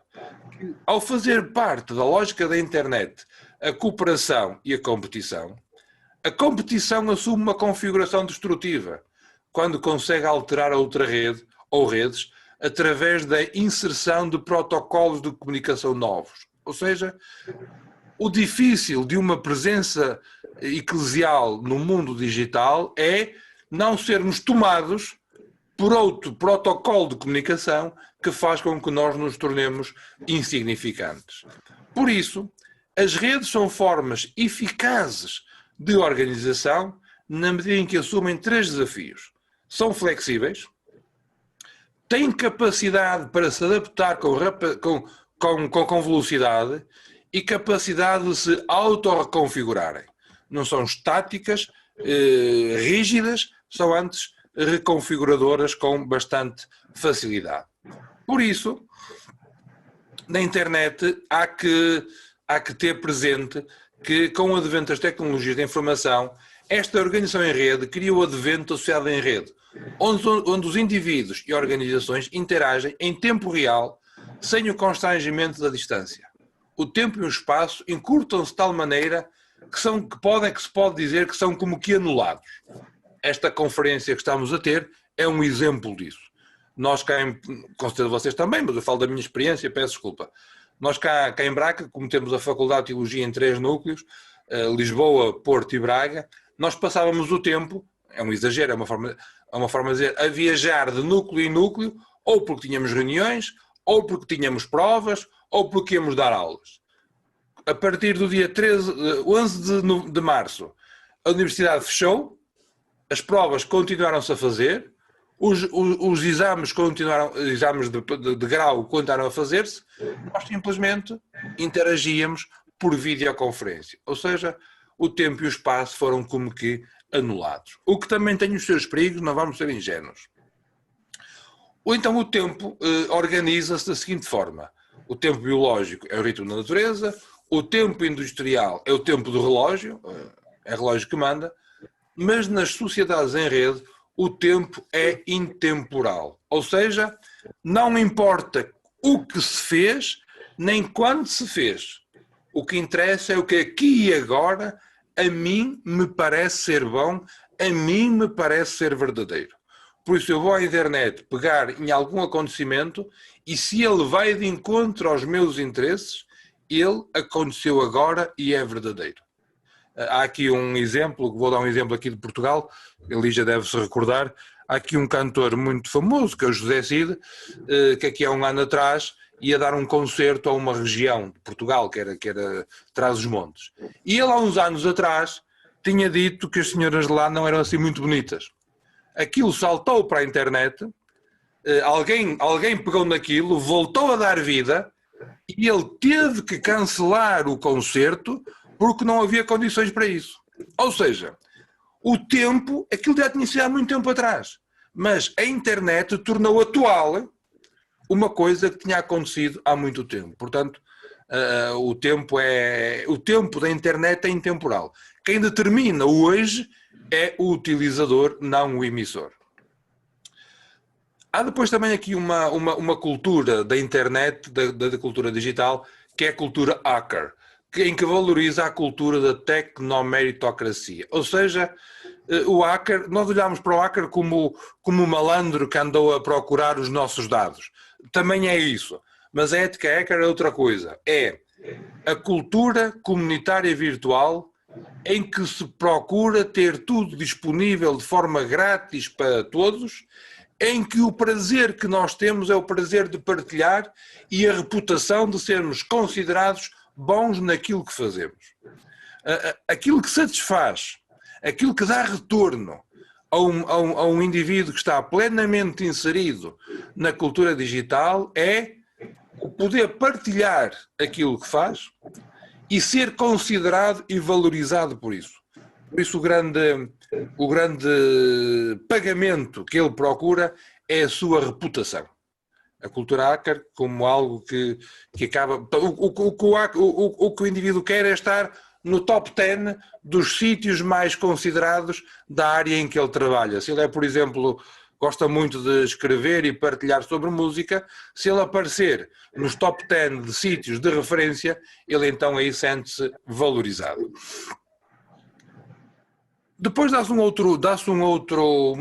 Ao fazer parte da lógica da internet a cooperação e a competição assume uma configuração destrutiva, quando consegue alterar a outra rede ou redes através da inserção de protocolos de comunicação novos. Ou seja, o difícil de uma presença eclesial no mundo digital é não sermos tomados por outro protocolo de comunicação que faz com que nós nos tornemos insignificantes. Por isso, as redes são formas eficazes de organização na medida em que assumem 3 desafios. São flexíveis, têm capacidade para se adaptar com velocidade e capacidade de se autorreconfigurarem. Não são estáticas, rígidas, são antes reconfiguradoras com bastante facilidade. Por isso, na internet há que ter presente que, com o advento das tecnologias da informação, esta organização em rede cria o advento da sociedade em rede, onde os indivíduos e organizações interagem em tempo real, sem o constrangimento da distância. O tempo e o espaço encurtam-se de tal maneira que se pode dizer que são como que anulados. Esta conferência que estamos a ter é um exemplo disso. Nós cá, com certeza vocês também, mas eu falo da minha experiência, peço desculpa. Nós cá em Braga, como temos a Faculdade de Teologia em 3 núcleos, Lisboa, Porto e Braga, nós passávamos o tempo, é um exagero, é uma forma de dizer, a viajar de núcleo em núcleo, ou porque tínhamos reuniões, ou porque tínhamos provas, ou porque íamos dar aulas. A partir do dia 11 de março, a universidade fechou, as provas continuaram-se a fazer, os exames de grau continuaram a fazer-se, nós simplesmente interagíamos por videoconferência. Ou seja, o tempo e o espaço foram como que anulados. O que também tem os seus perigos, não vamos ser ingênuos. Ou então o tempo organiza-se da seguinte forma. O tempo biológico é o ritmo da natureza, o tempo industrial é o tempo do relógio, é o relógio que manda, mas nas sociedades em rede o tempo é intemporal. Ou seja, não importa o que se fez, nem quando se fez. O que interessa é o que aqui e agora a mim me parece ser bom, a mim me parece ser verdadeiro. Por isso eu vou à internet pegar em algum acontecimento e se ele vai de encontro aos meus interesses, ele aconteceu agora e é verdadeiro. Há aqui um exemplo, vou dar um exemplo aqui de Portugal, ele já deve se recordar, há aqui um cantor muito famoso, que é o José Cid, que aqui há um ano atrás ia dar um concerto a uma região de Portugal, que era Trás-os-Montes. E ele há uns anos atrás tinha dito que as senhoras de lá não eram assim muito bonitas. Aquilo saltou para a internet, alguém pegou naquilo, voltou a dar vida e ele teve que cancelar o concerto porque não havia condições para isso. Ou seja, o tempo, aquilo já tinha sido há muito tempo atrás, mas a internet tornou atual uma coisa que tinha acontecido há muito tempo. Portanto, o tempo da internet é intemporal. Quem determina o hoje é o utilizador, não o emissor. Há depois também aqui uma cultura da internet, da cultura digital, que é a cultura hacker, em que valoriza a cultura da tecnomeritocracia. Ou seja, o hacker, nós olhamos para o hacker como um malandro que andou a procurar os nossos dados. Também é isso. Mas a ética hacker é outra coisa. É a cultura comunitária virtual em que se procura ter tudo disponível de forma grátis para todos, em que o prazer que nós temos é o prazer de partilhar e a reputação de sermos considerados bons naquilo que fazemos. Aquilo que satisfaz, aquilo que dá retorno a um indivíduo que está plenamente inserido na cultura digital é o poder partilhar aquilo que faz e ser considerado e valorizado por isso. Por isso o grande pagamento que ele procura é a sua reputação. A cultura hacker como algo que acaba... O que o indivíduo quer é estar no top 10 dos sítios mais considerados da área em que ele trabalha. Se ele é, por exemplo, gosta muito de escrever e partilhar sobre música, se ele aparecer nos top 10 de sítios de referência, ele então aí sente-se valorizado. Depois dá-se uma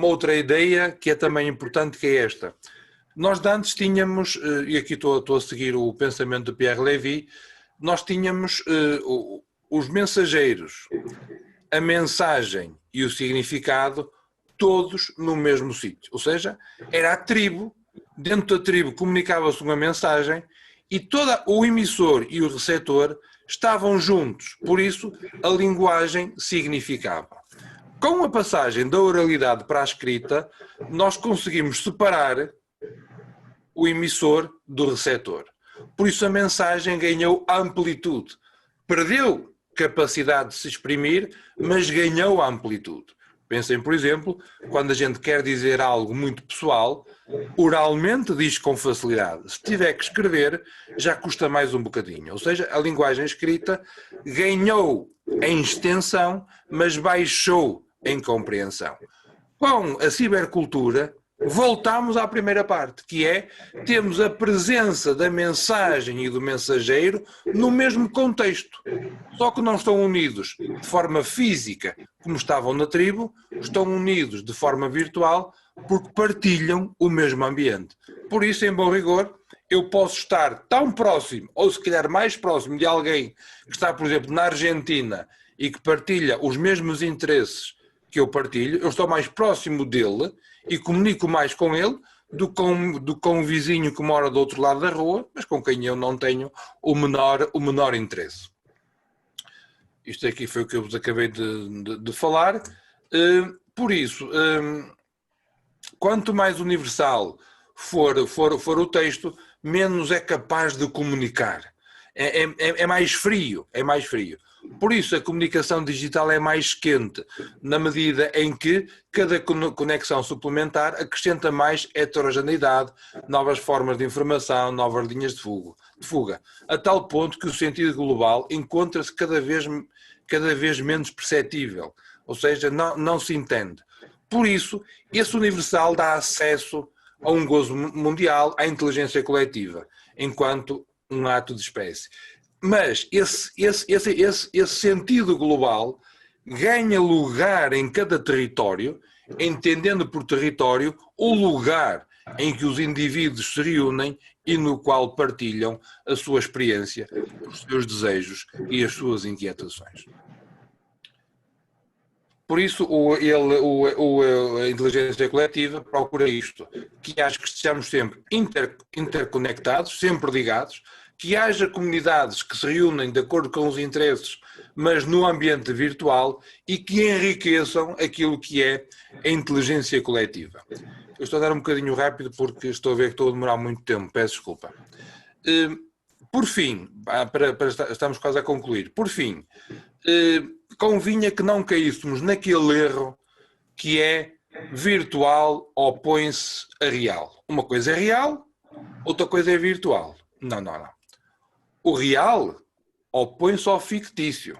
outra ideia que é também importante, que é esta. Nós de antes tínhamos, e aqui estou a seguir o pensamento de Pierre Lévy, nós tínhamos os mensageiros, a mensagem e o significado todos no mesmo sítio. Ou seja, era a tribo, dentro da tribo comunicava-se uma mensagem e todo o emissor e o receptor estavam juntos. Por isso, a linguagem significava. Com a passagem da oralidade para a escrita, nós conseguimos separar o emissor do receptor. Por isso a mensagem ganhou amplitude. Perdeu capacidade de se exprimir, mas ganhou amplitude. Pensem, por exemplo, quando a gente quer dizer algo muito pessoal, oralmente diz com facilidade. Se tiver que escrever, já custa mais um bocadinho. Ou seja, a linguagem escrita ganhou em extensão, mas baixou em compreensão. Com a cibercultura, voltamos à primeira parte, que é, temos a presença da mensagem e do mensageiro no mesmo contexto. Só que não estão unidos de forma física, como estavam na tribo, estão unidos de forma virtual, porque partilham o mesmo ambiente. Por isso, em bom rigor, eu posso estar tão próximo, ou se calhar mais próximo de alguém que está, por exemplo, na Argentina e que partilha os mesmos interesses que eu partilho, eu estou mais próximo dele e comunico mais com ele do que com um vizinho que mora do outro lado da rua, mas com quem eu não tenho o menor interesse. Isto aqui foi o que eu vos acabei de falar. Por isso, quanto mais universal for o texto, menos é capaz de comunicar. É mais frio, é mais frio. Por isso a comunicação digital é mais quente, na medida em que cada conexão suplementar acrescenta mais heterogeneidade, novas formas de informação, novas linhas de fuga, a tal ponto que o sentido global encontra-se cada vez menos perceptível, ou seja, não se entende. Por isso, esse universal dá acesso a um gozo mundial, à inteligência coletiva, enquanto um ato de espécie. Mas esse sentido global ganha lugar em cada território, entendendo por território o lugar em que os indivíduos se reúnem e no qual partilham a sua experiência, os seus desejos e as suas inquietações. Por isso, a inteligência coletiva procura isto, que acho que estejamos sempre interconectados, sempre ligados, que haja comunidades que se reúnem de acordo com os interesses, mas no ambiente virtual, e que enriqueçam aquilo que é a inteligência coletiva. Eu estou a dar um bocadinho rápido porque estou a ver que estou a demorar muito tempo, peço desculpa. Por fim, estamos quase a concluir, por fim, convinha que não caíssemos naquele erro que é virtual opõe-se a real. Uma coisa é real, outra coisa é virtual. Não. O real opõe-se ao fictício.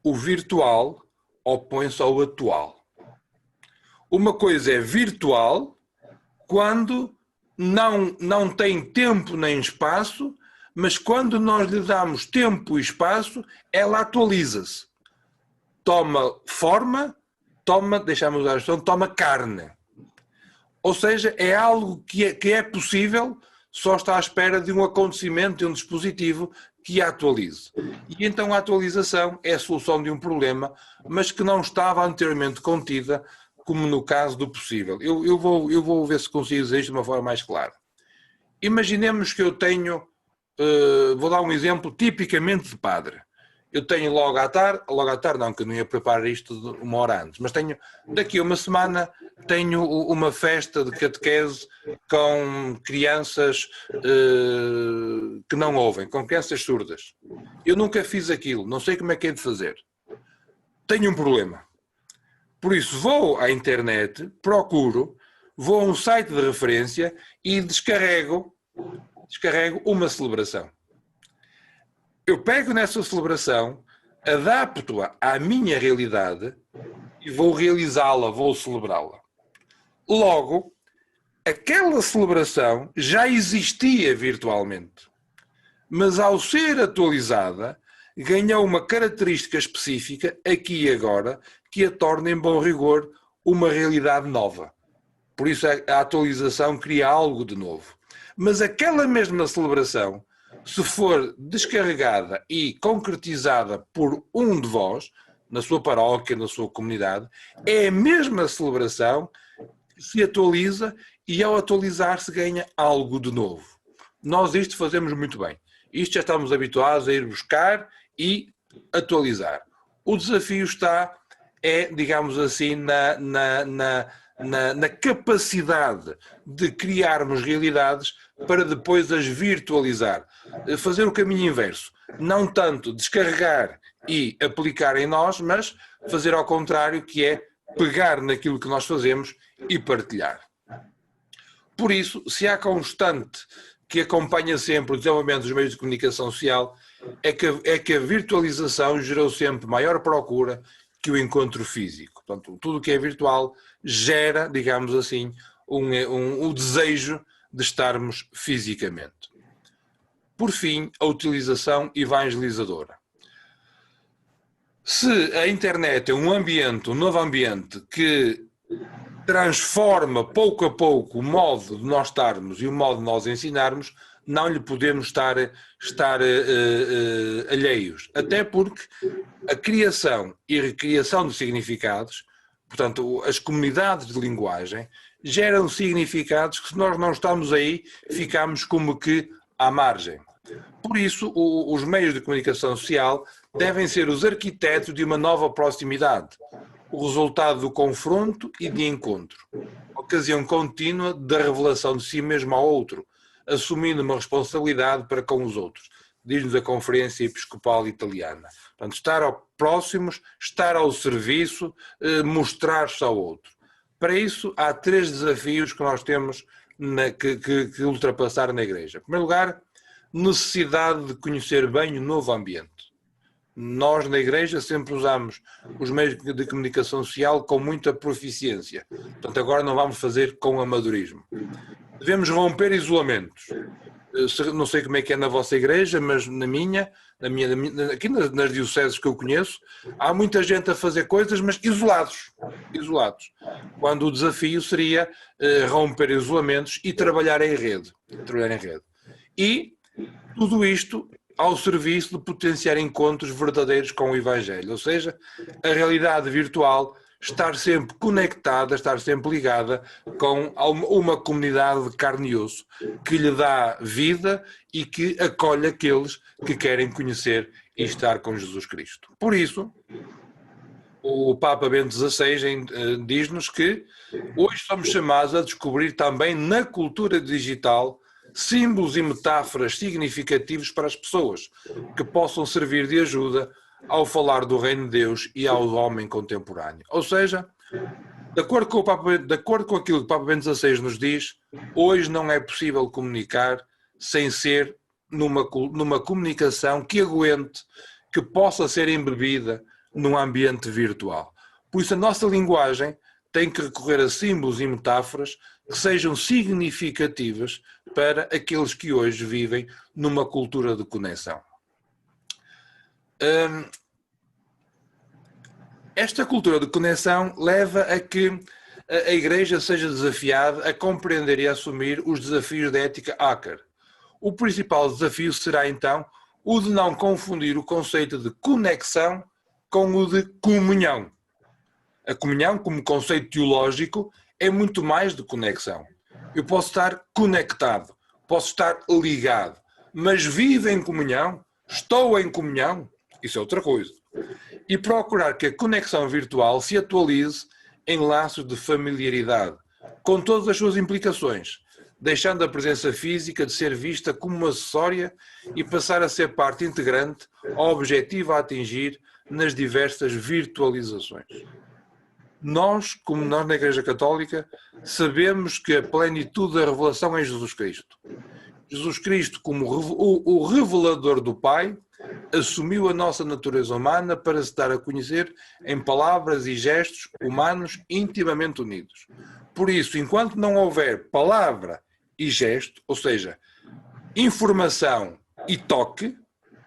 O virtual opõe-se ao atual. Uma coisa é virtual quando não tem tempo nem espaço, mas quando nós lhe damos tempo e espaço, ela atualiza-se. Toma forma, deixamos a expressão, toma carne. Ou seja, é algo que é possível, só está à espera de um acontecimento, de um dispositivo que a atualize. E então a atualização é a solução de um problema, mas que não estava anteriormente contida, como no caso do possível. Eu vou ver se consigo dizer isto de uma forma mais clara. Imaginemos que eu tenho, vou dar um exemplo tipicamente de padre. Eu tenho logo à tarde não, que eu não ia preparar isto uma hora antes, mas daqui a uma semana, tenho uma festa de catequese com crianças que não ouvem, com crianças surdas. Eu nunca fiz aquilo, não sei como é que é de fazer. Tenho um problema. Por isso vou à internet, vou a um site de referência e descarrego uma celebração. Eu pego nessa celebração, adapto-a à minha realidade e vou realizá-la, vou celebrá-la. Logo, aquela celebração já existia virtualmente, mas ao ser atualizada, ganhou uma característica específica, aqui e agora, que a torna, em bom rigor, uma realidade nova. Por isso a atualização cria algo de novo. Mas aquela mesma celebração, se for descarregada e concretizada por um de vós, na sua paróquia, na sua comunidade, é a mesma celebração que se atualiza e ao atualizar-se ganha algo de novo. Nós isto fazemos muito bem. Isto já estamos habituados a ir buscar e atualizar. O desafio está, digamos assim, na capacidade de criarmos realidades para depois as virtualizar. Fazer o caminho inverso. Não tanto descarregar e aplicar em nós, mas fazer ao contrário, que é pegar naquilo que nós fazemos e partilhar. Por isso, se há constante que acompanha sempre o desenvolvimento dos meios de comunicação social, é que a virtualização gerou sempre maior procura que o encontro físico. Portanto, tudo o que é virtual gera, digamos assim, o desejo de estarmos fisicamente. Por fim, a utilização evangelizadora. Se a internet é um novo ambiente que transforma pouco a pouco o modo de nós estarmos e o modo de nós ensinarmos, não lhe podemos estar alheios. Até porque a criação e recriação de significados, portanto, as comunidades de linguagem, geram significados que, se nós não estamos aí, ficamos como que à margem. Por isso, os meios de comunicação social devem ser os arquitetos de uma nova proximidade, o resultado do confronto e de encontro, ocasião contínua da revelação de si mesmo ao outro, assumindo uma responsabilidade para com os outros, diz-nos a Conferência Episcopal Italiana. Portanto, estar próximos, estar ao serviço, mostrar-se ao outro. Para isso, há 3 desafios que nós temos que ultrapassar na Igreja. Em primeiro lugar, necessidade de conhecer bem o novo ambiente. Nós, na Igreja, sempre usamos os meios de comunicação social com muita proficiência. Portanto, agora não vamos fazer com amadorismo. Devemos romper isolamentos. Não sei como é que é na vossa Igreja, mas aqui nas dioceses que eu conheço, há muita gente a fazer coisas, mas isolados. Quando o desafio seria romper isolamentos e trabalhar em rede. E tudo isto ao serviço de potenciar encontros verdadeiros com o Evangelho, ou seja, a realidade virtual estar sempre conectada, estar sempre ligada com uma comunidade de carne e osso que lhe dá vida e que acolhe aqueles que querem conhecer e estar com Jesus Cristo. Por isso, o Papa Bento XVI diz-nos que hoje somos chamados a descobrir também na cultura digital símbolos e metáforas significativos para as pessoas, que possam servir de ajuda ao falar do reino de Deus e ao homem contemporâneo. Ou seja, de acordo com aquilo que o Papa Bento XVI nos diz, hoje não é possível comunicar sem ser numa comunicação que aguente, que possa ser embebida num ambiente virtual. Por isso a nossa linguagem tem que recorrer a símbolos e metáforas que sejam significativas para aqueles que hoje vivem numa cultura de conexão. Esta cultura de conexão leva a que a Igreja seja desafiada a compreender e assumir os desafios da ética hacker. O principal desafio será então o de não confundir o conceito de conexão com o de comunhão. A comunhão, como conceito teológico, é muito mais de conexão. Eu posso estar conectado, posso estar ligado, mas vivo em comunhão, estou em comunhão, isso é outra coisa. E procurar que a conexão virtual se atualize em laços de familiaridade, com todas as suas implicações, deixando a presença física de ser vista como uma acessória e passar a ser parte integrante ao objetivo a atingir nas diversas virtualizações. Nós, como nós na Igreja Católica, sabemos que a plenitude da revelação é Jesus Cristo. Jesus Cristo, como o revelador do Pai, assumiu a nossa natureza humana para se dar a conhecer em palavras e gestos humanos intimamente unidos. Por isso, enquanto não houver palavra e gesto, ou seja, informação e toque,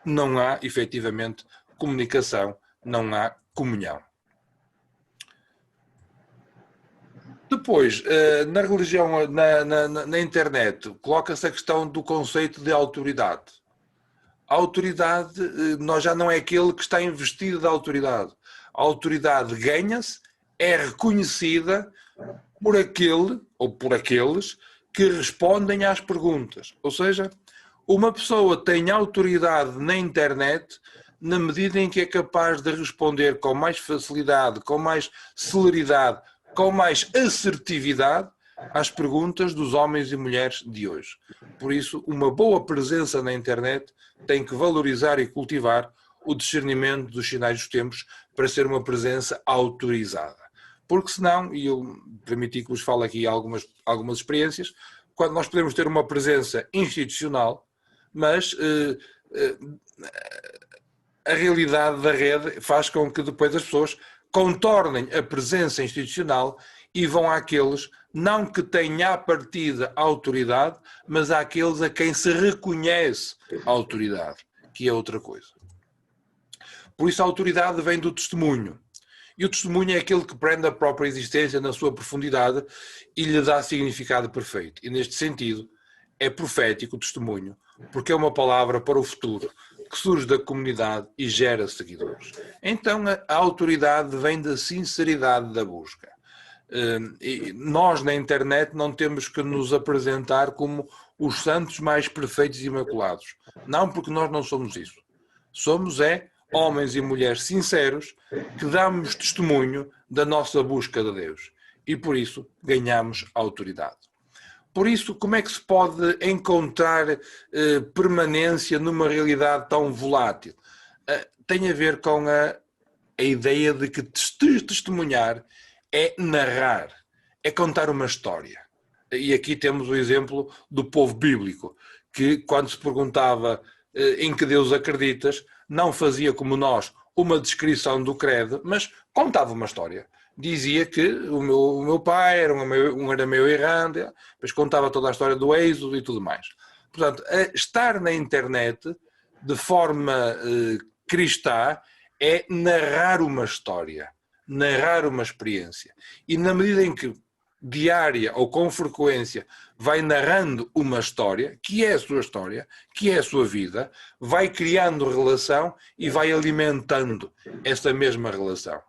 não há efetivamente comunicação, não há comunhão. Depois, na religião, na internet, coloca-se a questão do conceito de autoridade. A autoridade, nós já não é aquele que está investido da autoridade. A autoridade ganha-se, é reconhecida por aquele ou por aqueles que respondem às perguntas. Ou seja, uma pessoa tem autoridade na internet na medida em que é capaz de responder com mais facilidade, com mais celeridade, com mais assertividade às perguntas dos homens e mulheres de hoje. Por isso, uma boa presença na internet tem que valorizar e cultivar o discernimento dos sinais dos tempos para ser uma presença autorizada. Porque senão, e eu permiti que vos fale aqui algumas experiências, quando nós podemos ter uma presença institucional, mas a realidade da rede faz com que depois as pessoas contornem a presença institucional e vão àqueles, não que tenha à partida autoridade, mas àqueles a quem se reconhece a autoridade, que é outra coisa. Por isso a autoridade vem do testemunho. E o testemunho é aquele que prende a própria existência na sua profundidade e lhe dá significado perfeito. E neste sentido, é profético o testemunho, porque é uma palavra para o futuro que surge da comunidade e gera seguidores. Então a autoridade vem da sinceridade da busca. E nós na internet não temos que nos apresentar como os santos mais perfeitos e imaculados. Não, porque nós não somos isso. Somos homens e mulheres sinceros que damos testemunho da nossa busca de Deus. E por isso ganhamos autoridade. Por isso, como é que se pode encontrar permanência numa realidade tão volátil? Tem a ver com a ideia de que testemunhar é narrar, é contar uma história. E aqui temos o exemplo do povo bíblico, que quando se perguntava em que Deus acreditas, não fazia como nós uma descrição do credo, mas contava uma história. Dizia que o meu pai era um arameu errante, mas contava toda a história do êxodo e tudo mais. Portanto, estar na internet de forma cristã é narrar uma história, narrar uma experiência. E na medida em que diária ou com frequência vai narrando uma história, que é a sua história, que é a sua vida, vai criando relação e vai alimentando essa mesma relação.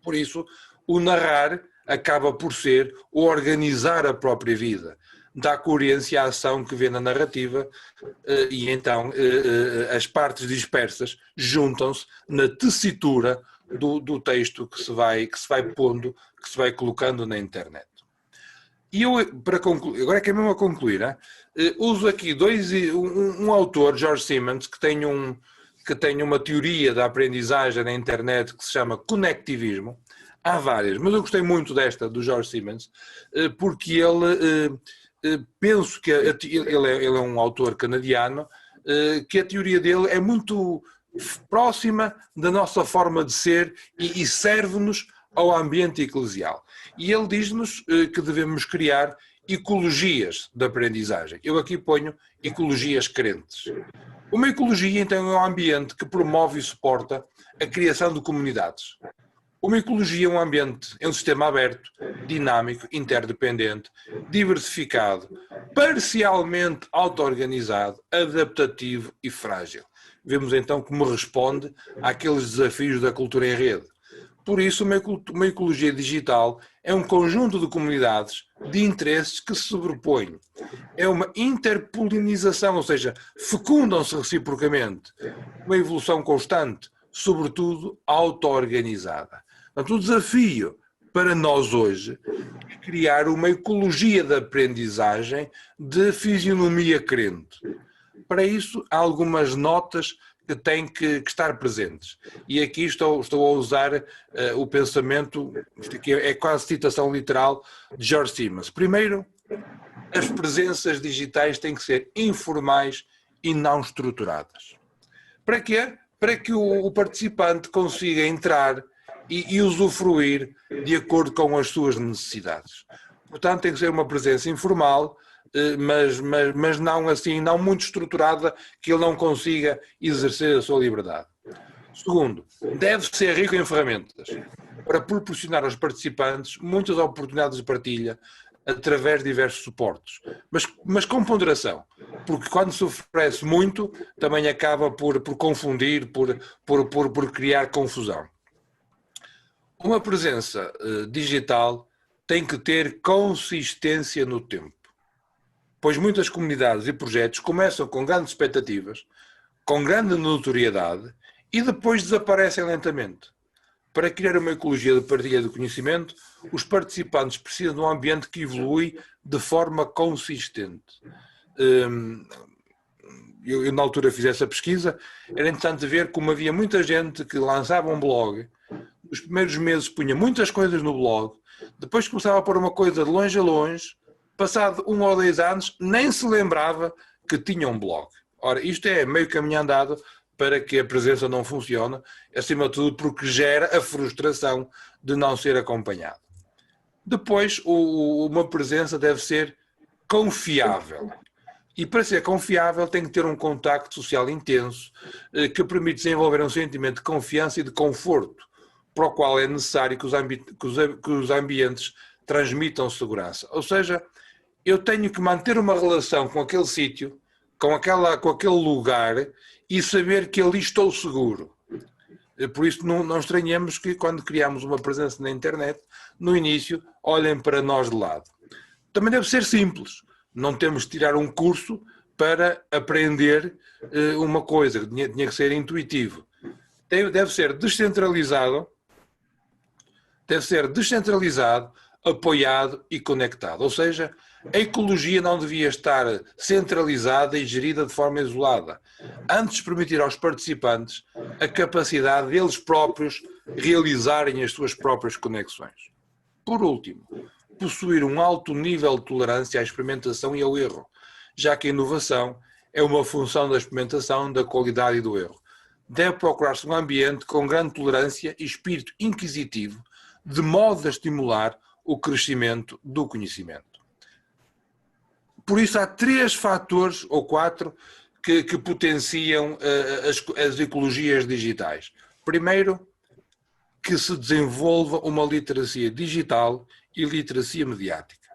Por isso, o narrar acaba por ser o organizar a própria vida, dá coerência à ação que vê na narrativa e então as partes dispersas juntam-se na tessitura do texto que se vai pondo, que se vai colocando na internet. E eu, para concluir, agora é que é mesmo a concluir, uso aqui um autor, George Simmons, que tem uma teoria da aprendizagem na internet que se chama conectivismo. Há várias, mas eu gostei muito desta, do George Simmons, porque ele, penso que ele é um autor canadiano, que a teoria dele é muito próxima da nossa forma de ser e serve-nos ao ambiente eclesial. E ele diz-nos que devemos criar ecologias de aprendizagem. Eu aqui ponho ecologias crentes. Uma ecologia, então, é um ambiente que promove e suporta a criação de comunidades. Uma ecologia é um ambiente, é um sistema aberto, dinâmico, interdependente, diversificado, parcialmente auto-organizado, adaptativo e frágil. Vemos então como responde àqueles desafios da cultura em rede. Por isso, uma ecologia digital é um conjunto de comunidades de interesses que se sobrepõem. É uma interpolinização, ou seja, fecundam-se reciprocamente. Uma evolução constante, sobretudo auto-organizada. Portanto, o desafio para nós hoje é criar uma ecologia de aprendizagem de fisionomia crente. Para isso, há algumas notas que têm que estar presentes. E aqui estou a usar o pensamento, que é quase citação literal, de George Simmons. Primeiro, as presenças digitais têm que ser informais e não estruturadas. Para quê? Para que o participante consiga entrar e usufruir de acordo com as suas necessidades. Portanto, tem que ser uma presença informal, mas não assim, não muito estruturada, que ele não consiga exercer a sua liberdade. Segundo, deve ser rico em ferramentas para proporcionar aos participantes muitas oportunidades de partilha através de diversos suportes, mas com ponderação, porque quando se oferece muito, também acaba por confundir, por criar confusão. Uma presença digital tem que ter consistência no tempo, pois muitas comunidades e projetos começam com grandes expectativas, com grande notoriedade e depois desaparecem lentamente. Para criar uma ecologia de partilha de conhecimento, os participantes precisam de um ambiente que evolui de forma consistente. Eu na altura fiz essa pesquisa, era interessante ver como havia muita gente que lançava um blog, nos primeiros meses punha muitas coisas no blog, depois começava a pôr uma coisa de longe a longe, passado 1 ou 2 anos, nem se lembrava que tinha um blog. Ora, isto é meio caminho andado para que a presença não funcione, acima de tudo porque gera a frustração de não ser acompanhado. Depois, uma presença deve ser confiável. E para ser confiável tem que ter um contacto social intenso que permite desenvolver um sentimento de confiança e de conforto, para o qual é necessário que os ambientes transmitam segurança. Ou seja, eu tenho que manter uma relação com aquele sítio, com aquele lugar e saber que ali estou seguro. Por isso não estranhemos que quando criamos uma presença na internet, no início, olhem para nós de lado. Também deve ser simples. Não temos de tirar um curso para aprender uma coisa, tinha que ser intuitivo. Deve ser descentralizado, apoiado e conectado. Ou seja, a ecologia não devia estar centralizada e gerida de forma isolada. Antes, permitir aos participantes a capacidade deles próprios realizarem as suas próprias conexões. Por último, possuir um alto nível de tolerância à experimentação e ao erro, já que a inovação é uma função da experimentação, da qualidade e do erro. Deve procurar-se um ambiente com grande tolerância e espírito inquisitivo, de modo a estimular o crescimento do conhecimento. Por isso há 3 fatores ou 4 que potenciam as ecologias digitais. Primeiro, que se desenvolva uma literacia digital e literacia mediática.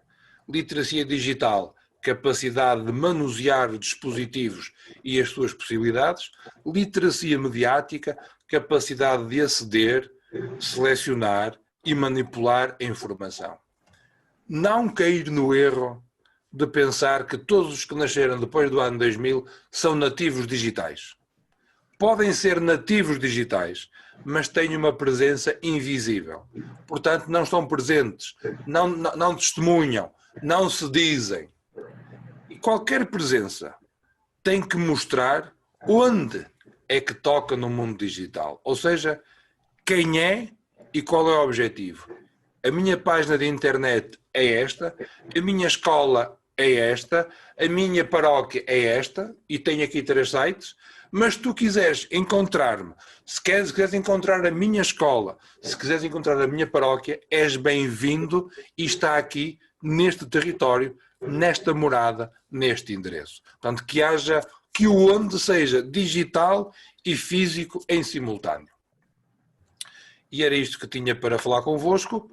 Literacia digital, capacidade de manusear dispositivos e as suas possibilidades. Literacia mediática, capacidade de aceder, selecionar e manipular a informação. Não cair no erro de pensar que todos os que nasceram depois do ano 2000 são nativos digitais. Podem ser nativos digitais, mas têm uma presença invisível. Portanto, não estão presentes, não testemunham, não se dizem. E qualquer presença tem que mostrar onde é que toca no mundo digital. Ou seja, quem é e qual é o objetivo. A minha página de internet é esta, a minha escola é esta, a minha paróquia é esta, e tenho aqui 3 sites, mas se tu quiseres encontrar-me, se quiseres encontrar a minha escola, se quiseres encontrar a minha paróquia, és bem-vindo e está aqui neste território, nesta morada, neste endereço. Portanto, que o onde seja digital e físico em simultâneo. E era isto que tinha para falar convosco.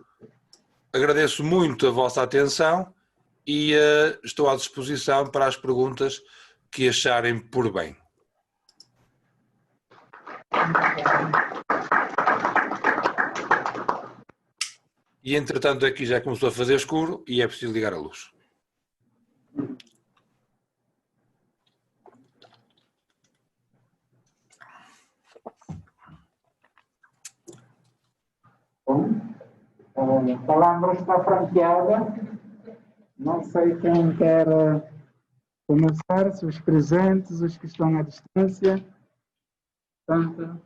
Agradeço muito a vossa atenção e estou à disposição para as perguntas que acharem por bem. E entretanto aqui já começou a fazer escuro e é preciso ligar a luz. Bom, a palavra está franqueada. Não sei quem quer começar, se os presentes, os que estão à distância. Portanto,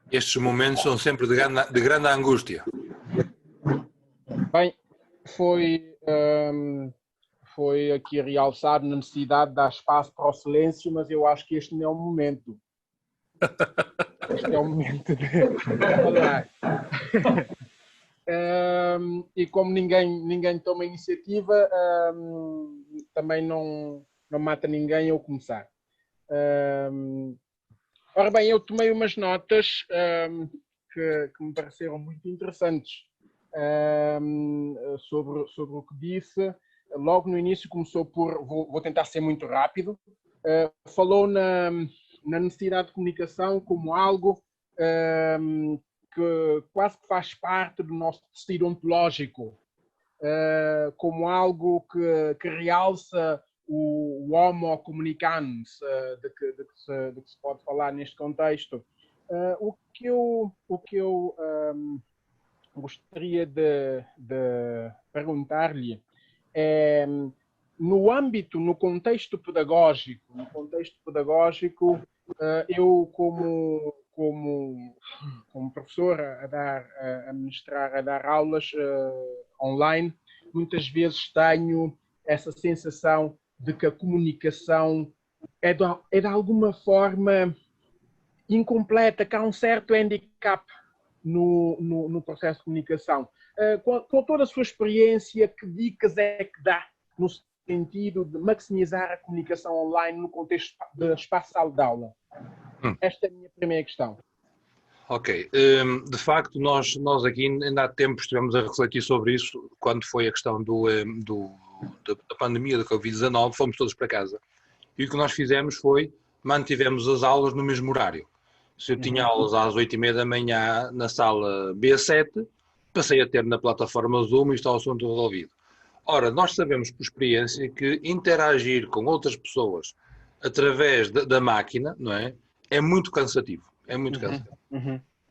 Estes momentos são sempre de grande angústia. Bem, foi aqui realçar a necessidade de dar espaço para o silêncio, mas eu acho que este não é o momento. Este é o momento de falar. E como ninguém toma iniciativa, também não mata ninguém ao começar. Ora bem, eu tomei umas notas que me pareceram muito interessantes sobre o que disse. Logo no início começou por, vou tentar ser muito rápido, falou na necessidade de comunicação como algo que quase que faz parte do nosso tecido ontológico, como algo que realça o homo comunicans, de que se pode falar neste contexto. O que eu gostaria de perguntar-lhe é, no contexto pedagógico, eu como professor a ministrar, a dar aulas online, muitas vezes tenho essa sensação de que a comunicação é de alguma forma incompleta, que há um certo handicap no processo de comunicação. Com toda a sua experiência, que dicas é que dá no sentido de maximizar a comunicação online no contexto de espaço de sala de aula? Esta é a minha primeira questão. Ok. De facto, nós aqui ainda há tempo estivemos a refletir sobre isso, quando foi a questão da pandemia da Covid-19, fomos todos para casa. E o que nós fizemos foi, mantivemos as aulas no mesmo horário. Se eu tinha aulas às 8h30 da manhã na sala B7, passei a ter na plataforma Zoom e está o assunto resolvido. Ora, nós sabemos por experiência que interagir com outras pessoas através da máquina, não é? É muito cansativo. É muito cansativo.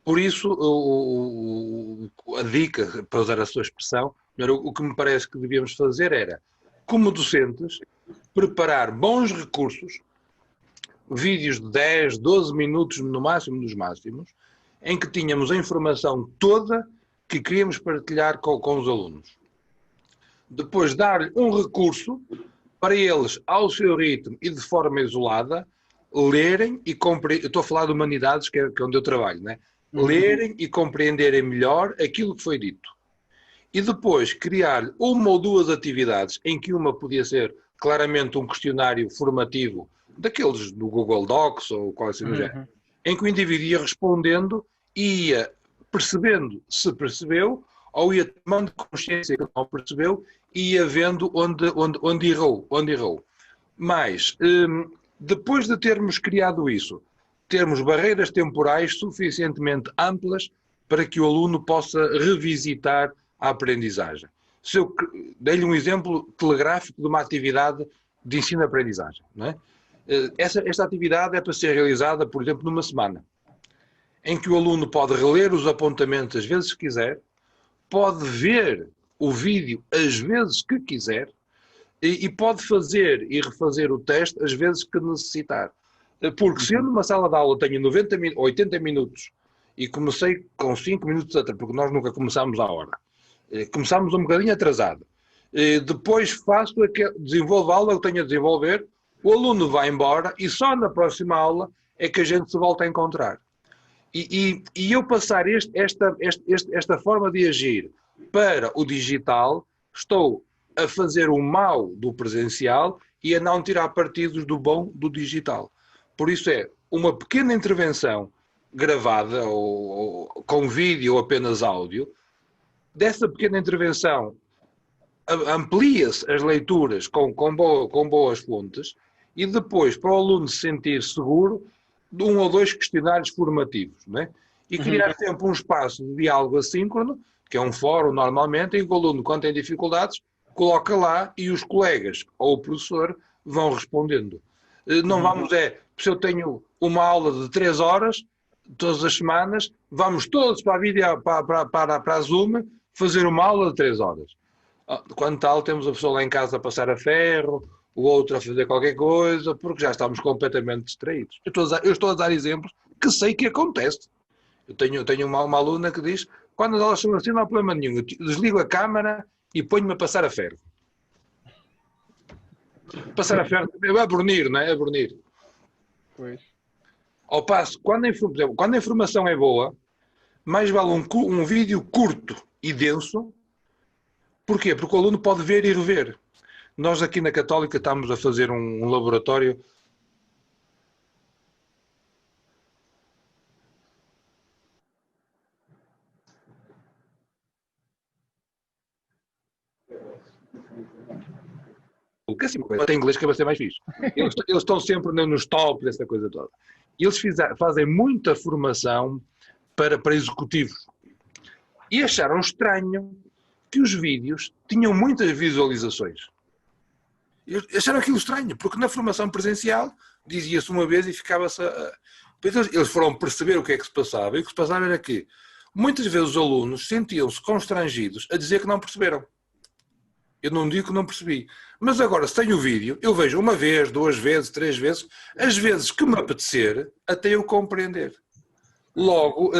Por isso, a dica, para usar a sua expressão, o que me parece que devíamos fazer era, como docentes, preparar bons recursos, vídeos de 10, 12 minutos no máximo dos máximos, em que tínhamos a informação toda que queríamos partilhar com os alunos. Depois dar-lhe um recurso para eles, ao seu ritmo e de forma isolada, lerem e compreenderem. Estou a falar de humanidades, que é onde eu trabalho, né? Lerem e compreenderem melhor aquilo que foi dito. E depois criar uma ou duas atividades, em que uma podia ser claramente um questionário formativo, daqueles do Google Docs ou qual assim do género, em que o indivíduo ia respondendo e ia percebendo se percebeu, ou ia tomando consciência que não percebeu e ia vendo onde errou. Mas, depois de termos criado isso, termos barreiras temporais suficientemente amplas para que o aluno possa revisitar a aprendizagem. Se eu dei-lhe um exemplo telegráfico de uma atividade de ensino-aprendizagem, não é? Esta atividade é para ser realizada, por exemplo, numa semana, em que o aluno pode reler os apontamentos as vezes que quiser, pode ver o vídeo as vezes que quiser e pode fazer e refazer o teste as vezes que necessitar. Porque se eu numa sala de aula tenho 80 minutos e comecei com 5 minutos atrás, porque nós nunca começámos à hora, começámos um bocadinho atrasado, depois desenvolvo a aula que eu tenho a desenvolver, o aluno vai embora e só na próxima aula é que a gente se volta a encontrar. E eu passar esta forma de agir para o digital, estou a fazer o mal do presencial e a não tirar partidos do bom do digital. Por isso é uma pequena intervenção gravada ou com vídeo ou apenas áudio. Dessa pequena intervenção amplia-se as leituras com boas fontes e depois, para o aluno se sentir seguro, de 1 ou 2 questionários formativos, não é? E criar sempre um espaço de diálogo assíncrono, que é um fórum normalmente, em que o aluno, quando tem dificuldades, coloca lá e os colegas ou o professor vão respondendo. Não vamos se eu tenho uma aula de 3 horas, todas as semanas, vamos todos para a Zoom fazer uma aula de 3 horas. Quando tal, temos a pessoa lá em casa a passar a ferro, o outro a fazer qualquer coisa, porque já estamos completamente distraídos. Eu estou a dar exemplos que sei que acontece. Eu tenho uma aluna que diz, quando as aulas são assim não há problema nenhum, eu desligo a câmara e ponho-me a passar a ferro. Passar a ferro é a brunir, não é? A brunir. Pois. Ao passo, quando a informação é boa, mais vale um vídeo curto e denso. Porquê? Porque o aluno pode ver e rever. Nós aqui na Católica estamos a fazer um laboratório. Assim, tem inglês que vai ser mais fixe. Eles estão sempre nos tops dessa coisa toda. E eles fazem muita formação para executivos. E acharam estranho que os vídeos tinham muitas visualizações. E acharam aquilo estranho, porque na formação presencial dizia-se uma vez e ficava-se Eles foram perceber o que é que se passava, e o que se passava era que muitas vezes os alunos sentiam-se constrangidos a dizer que não perceberam. Eu não digo que não percebi. Mas agora, se tenho o vídeo, eu vejo uma vez, 2 vezes, 3 vezes, as vezes que me apetecer, até eu compreender. Logo,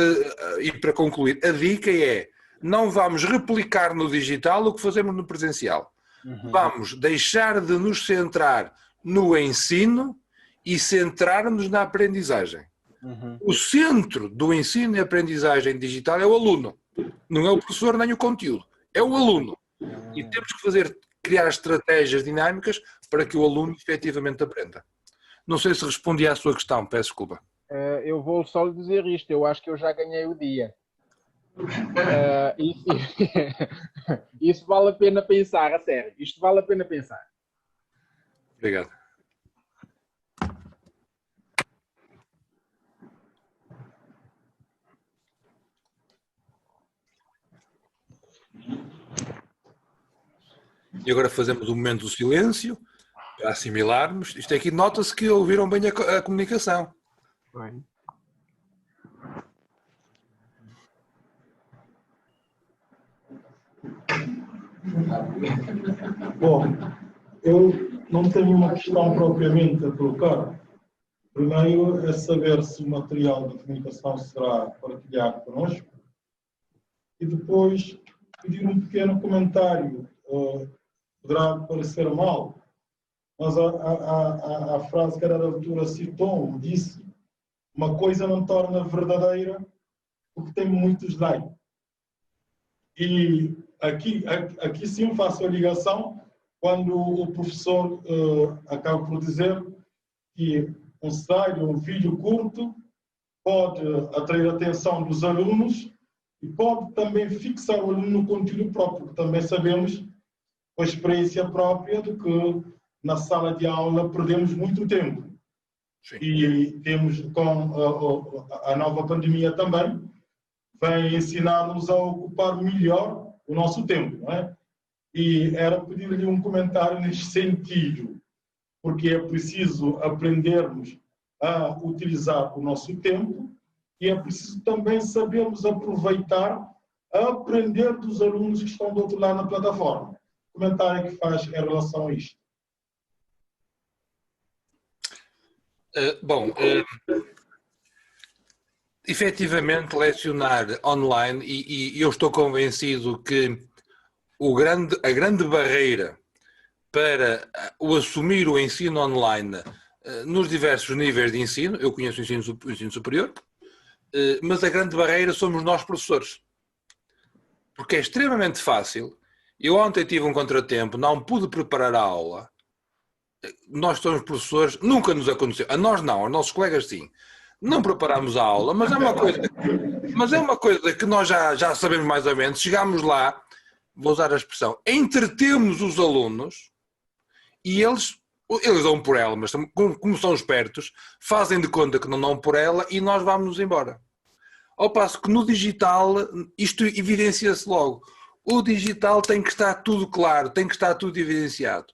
e para concluir, a dica é: não vamos replicar no digital o que fazemos no presencial. Vamos deixar de nos centrar no ensino e centrar-nos na aprendizagem. O centro do ensino e aprendizagem digital é o aluno. Não é o professor nem o conteúdo. É o aluno. E temos que criar estratégias dinâmicas para que o aluno efetivamente aprenda. Não sei se respondi à sua questão, peço desculpa. Eu vou só lhe dizer isto, eu acho que eu já ganhei o dia. Isso vale a pena pensar, a sério. Isto vale a pena pensar. Obrigado. E agora fazemos um momento do silêncio para assimilarmos. Isto aqui nota-se que ouviram bem a comunicação. Bem. Bom, eu não tenho uma questão propriamente a colocar. Primeiro é saber se o material de comunicação será partilhado connosco e depois pedir um pequeno comentário. Poderá parecer mal, mas a frase que a doutora citou disse: uma coisa não torna verdadeira porque tem muitos likes. E aqui sim faço a ligação quando o professor acaba por dizer que um slide, um vídeo curto, pode atrair a atenção dos alunos e pode também fixar o aluno no conteúdo próprio, porque também sabemos, com a experiência própria, de que na sala de aula perdemos muito tempo. Sim. E temos, com a nova pandemia também, vem ensinar-nos a ocupar melhor o nosso tempo, não é? E era pedir-lhe um comentário neste sentido, porque é preciso aprendermos a utilizar o nosso tempo e é preciso também sabermos aproveitar, a aprender dos alunos que estão do outro lado na plataforma. Que comentário que faz em relação a isto? Efetivamente, lecionar online, e eu estou convencido que a grande barreira para o assumir o ensino online nos diversos níveis de ensino, eu conheço o ensino superior, mas a grande barreira somos nós, professores. Porque é extremamente fácil. Eu ontem tive um contratempo, não pude preparar a aula. Nós somos professores, nunca nos aconteceu. A nós não, aos nossos colegas sim. Não preparámos a aula, mas é uma coisa que nós já sabemos mais ou menos. Chegámos lá, vou usar a expressão, entretemos os alunos e eles dão por ela, mas como são espertos, fazem de conta que não dão por ela e nós vamos-nos embora. Ao passo que no digital isto evidencia-se logo. O digital tem que estar tudo claro, tem que estar tudo evidenciado.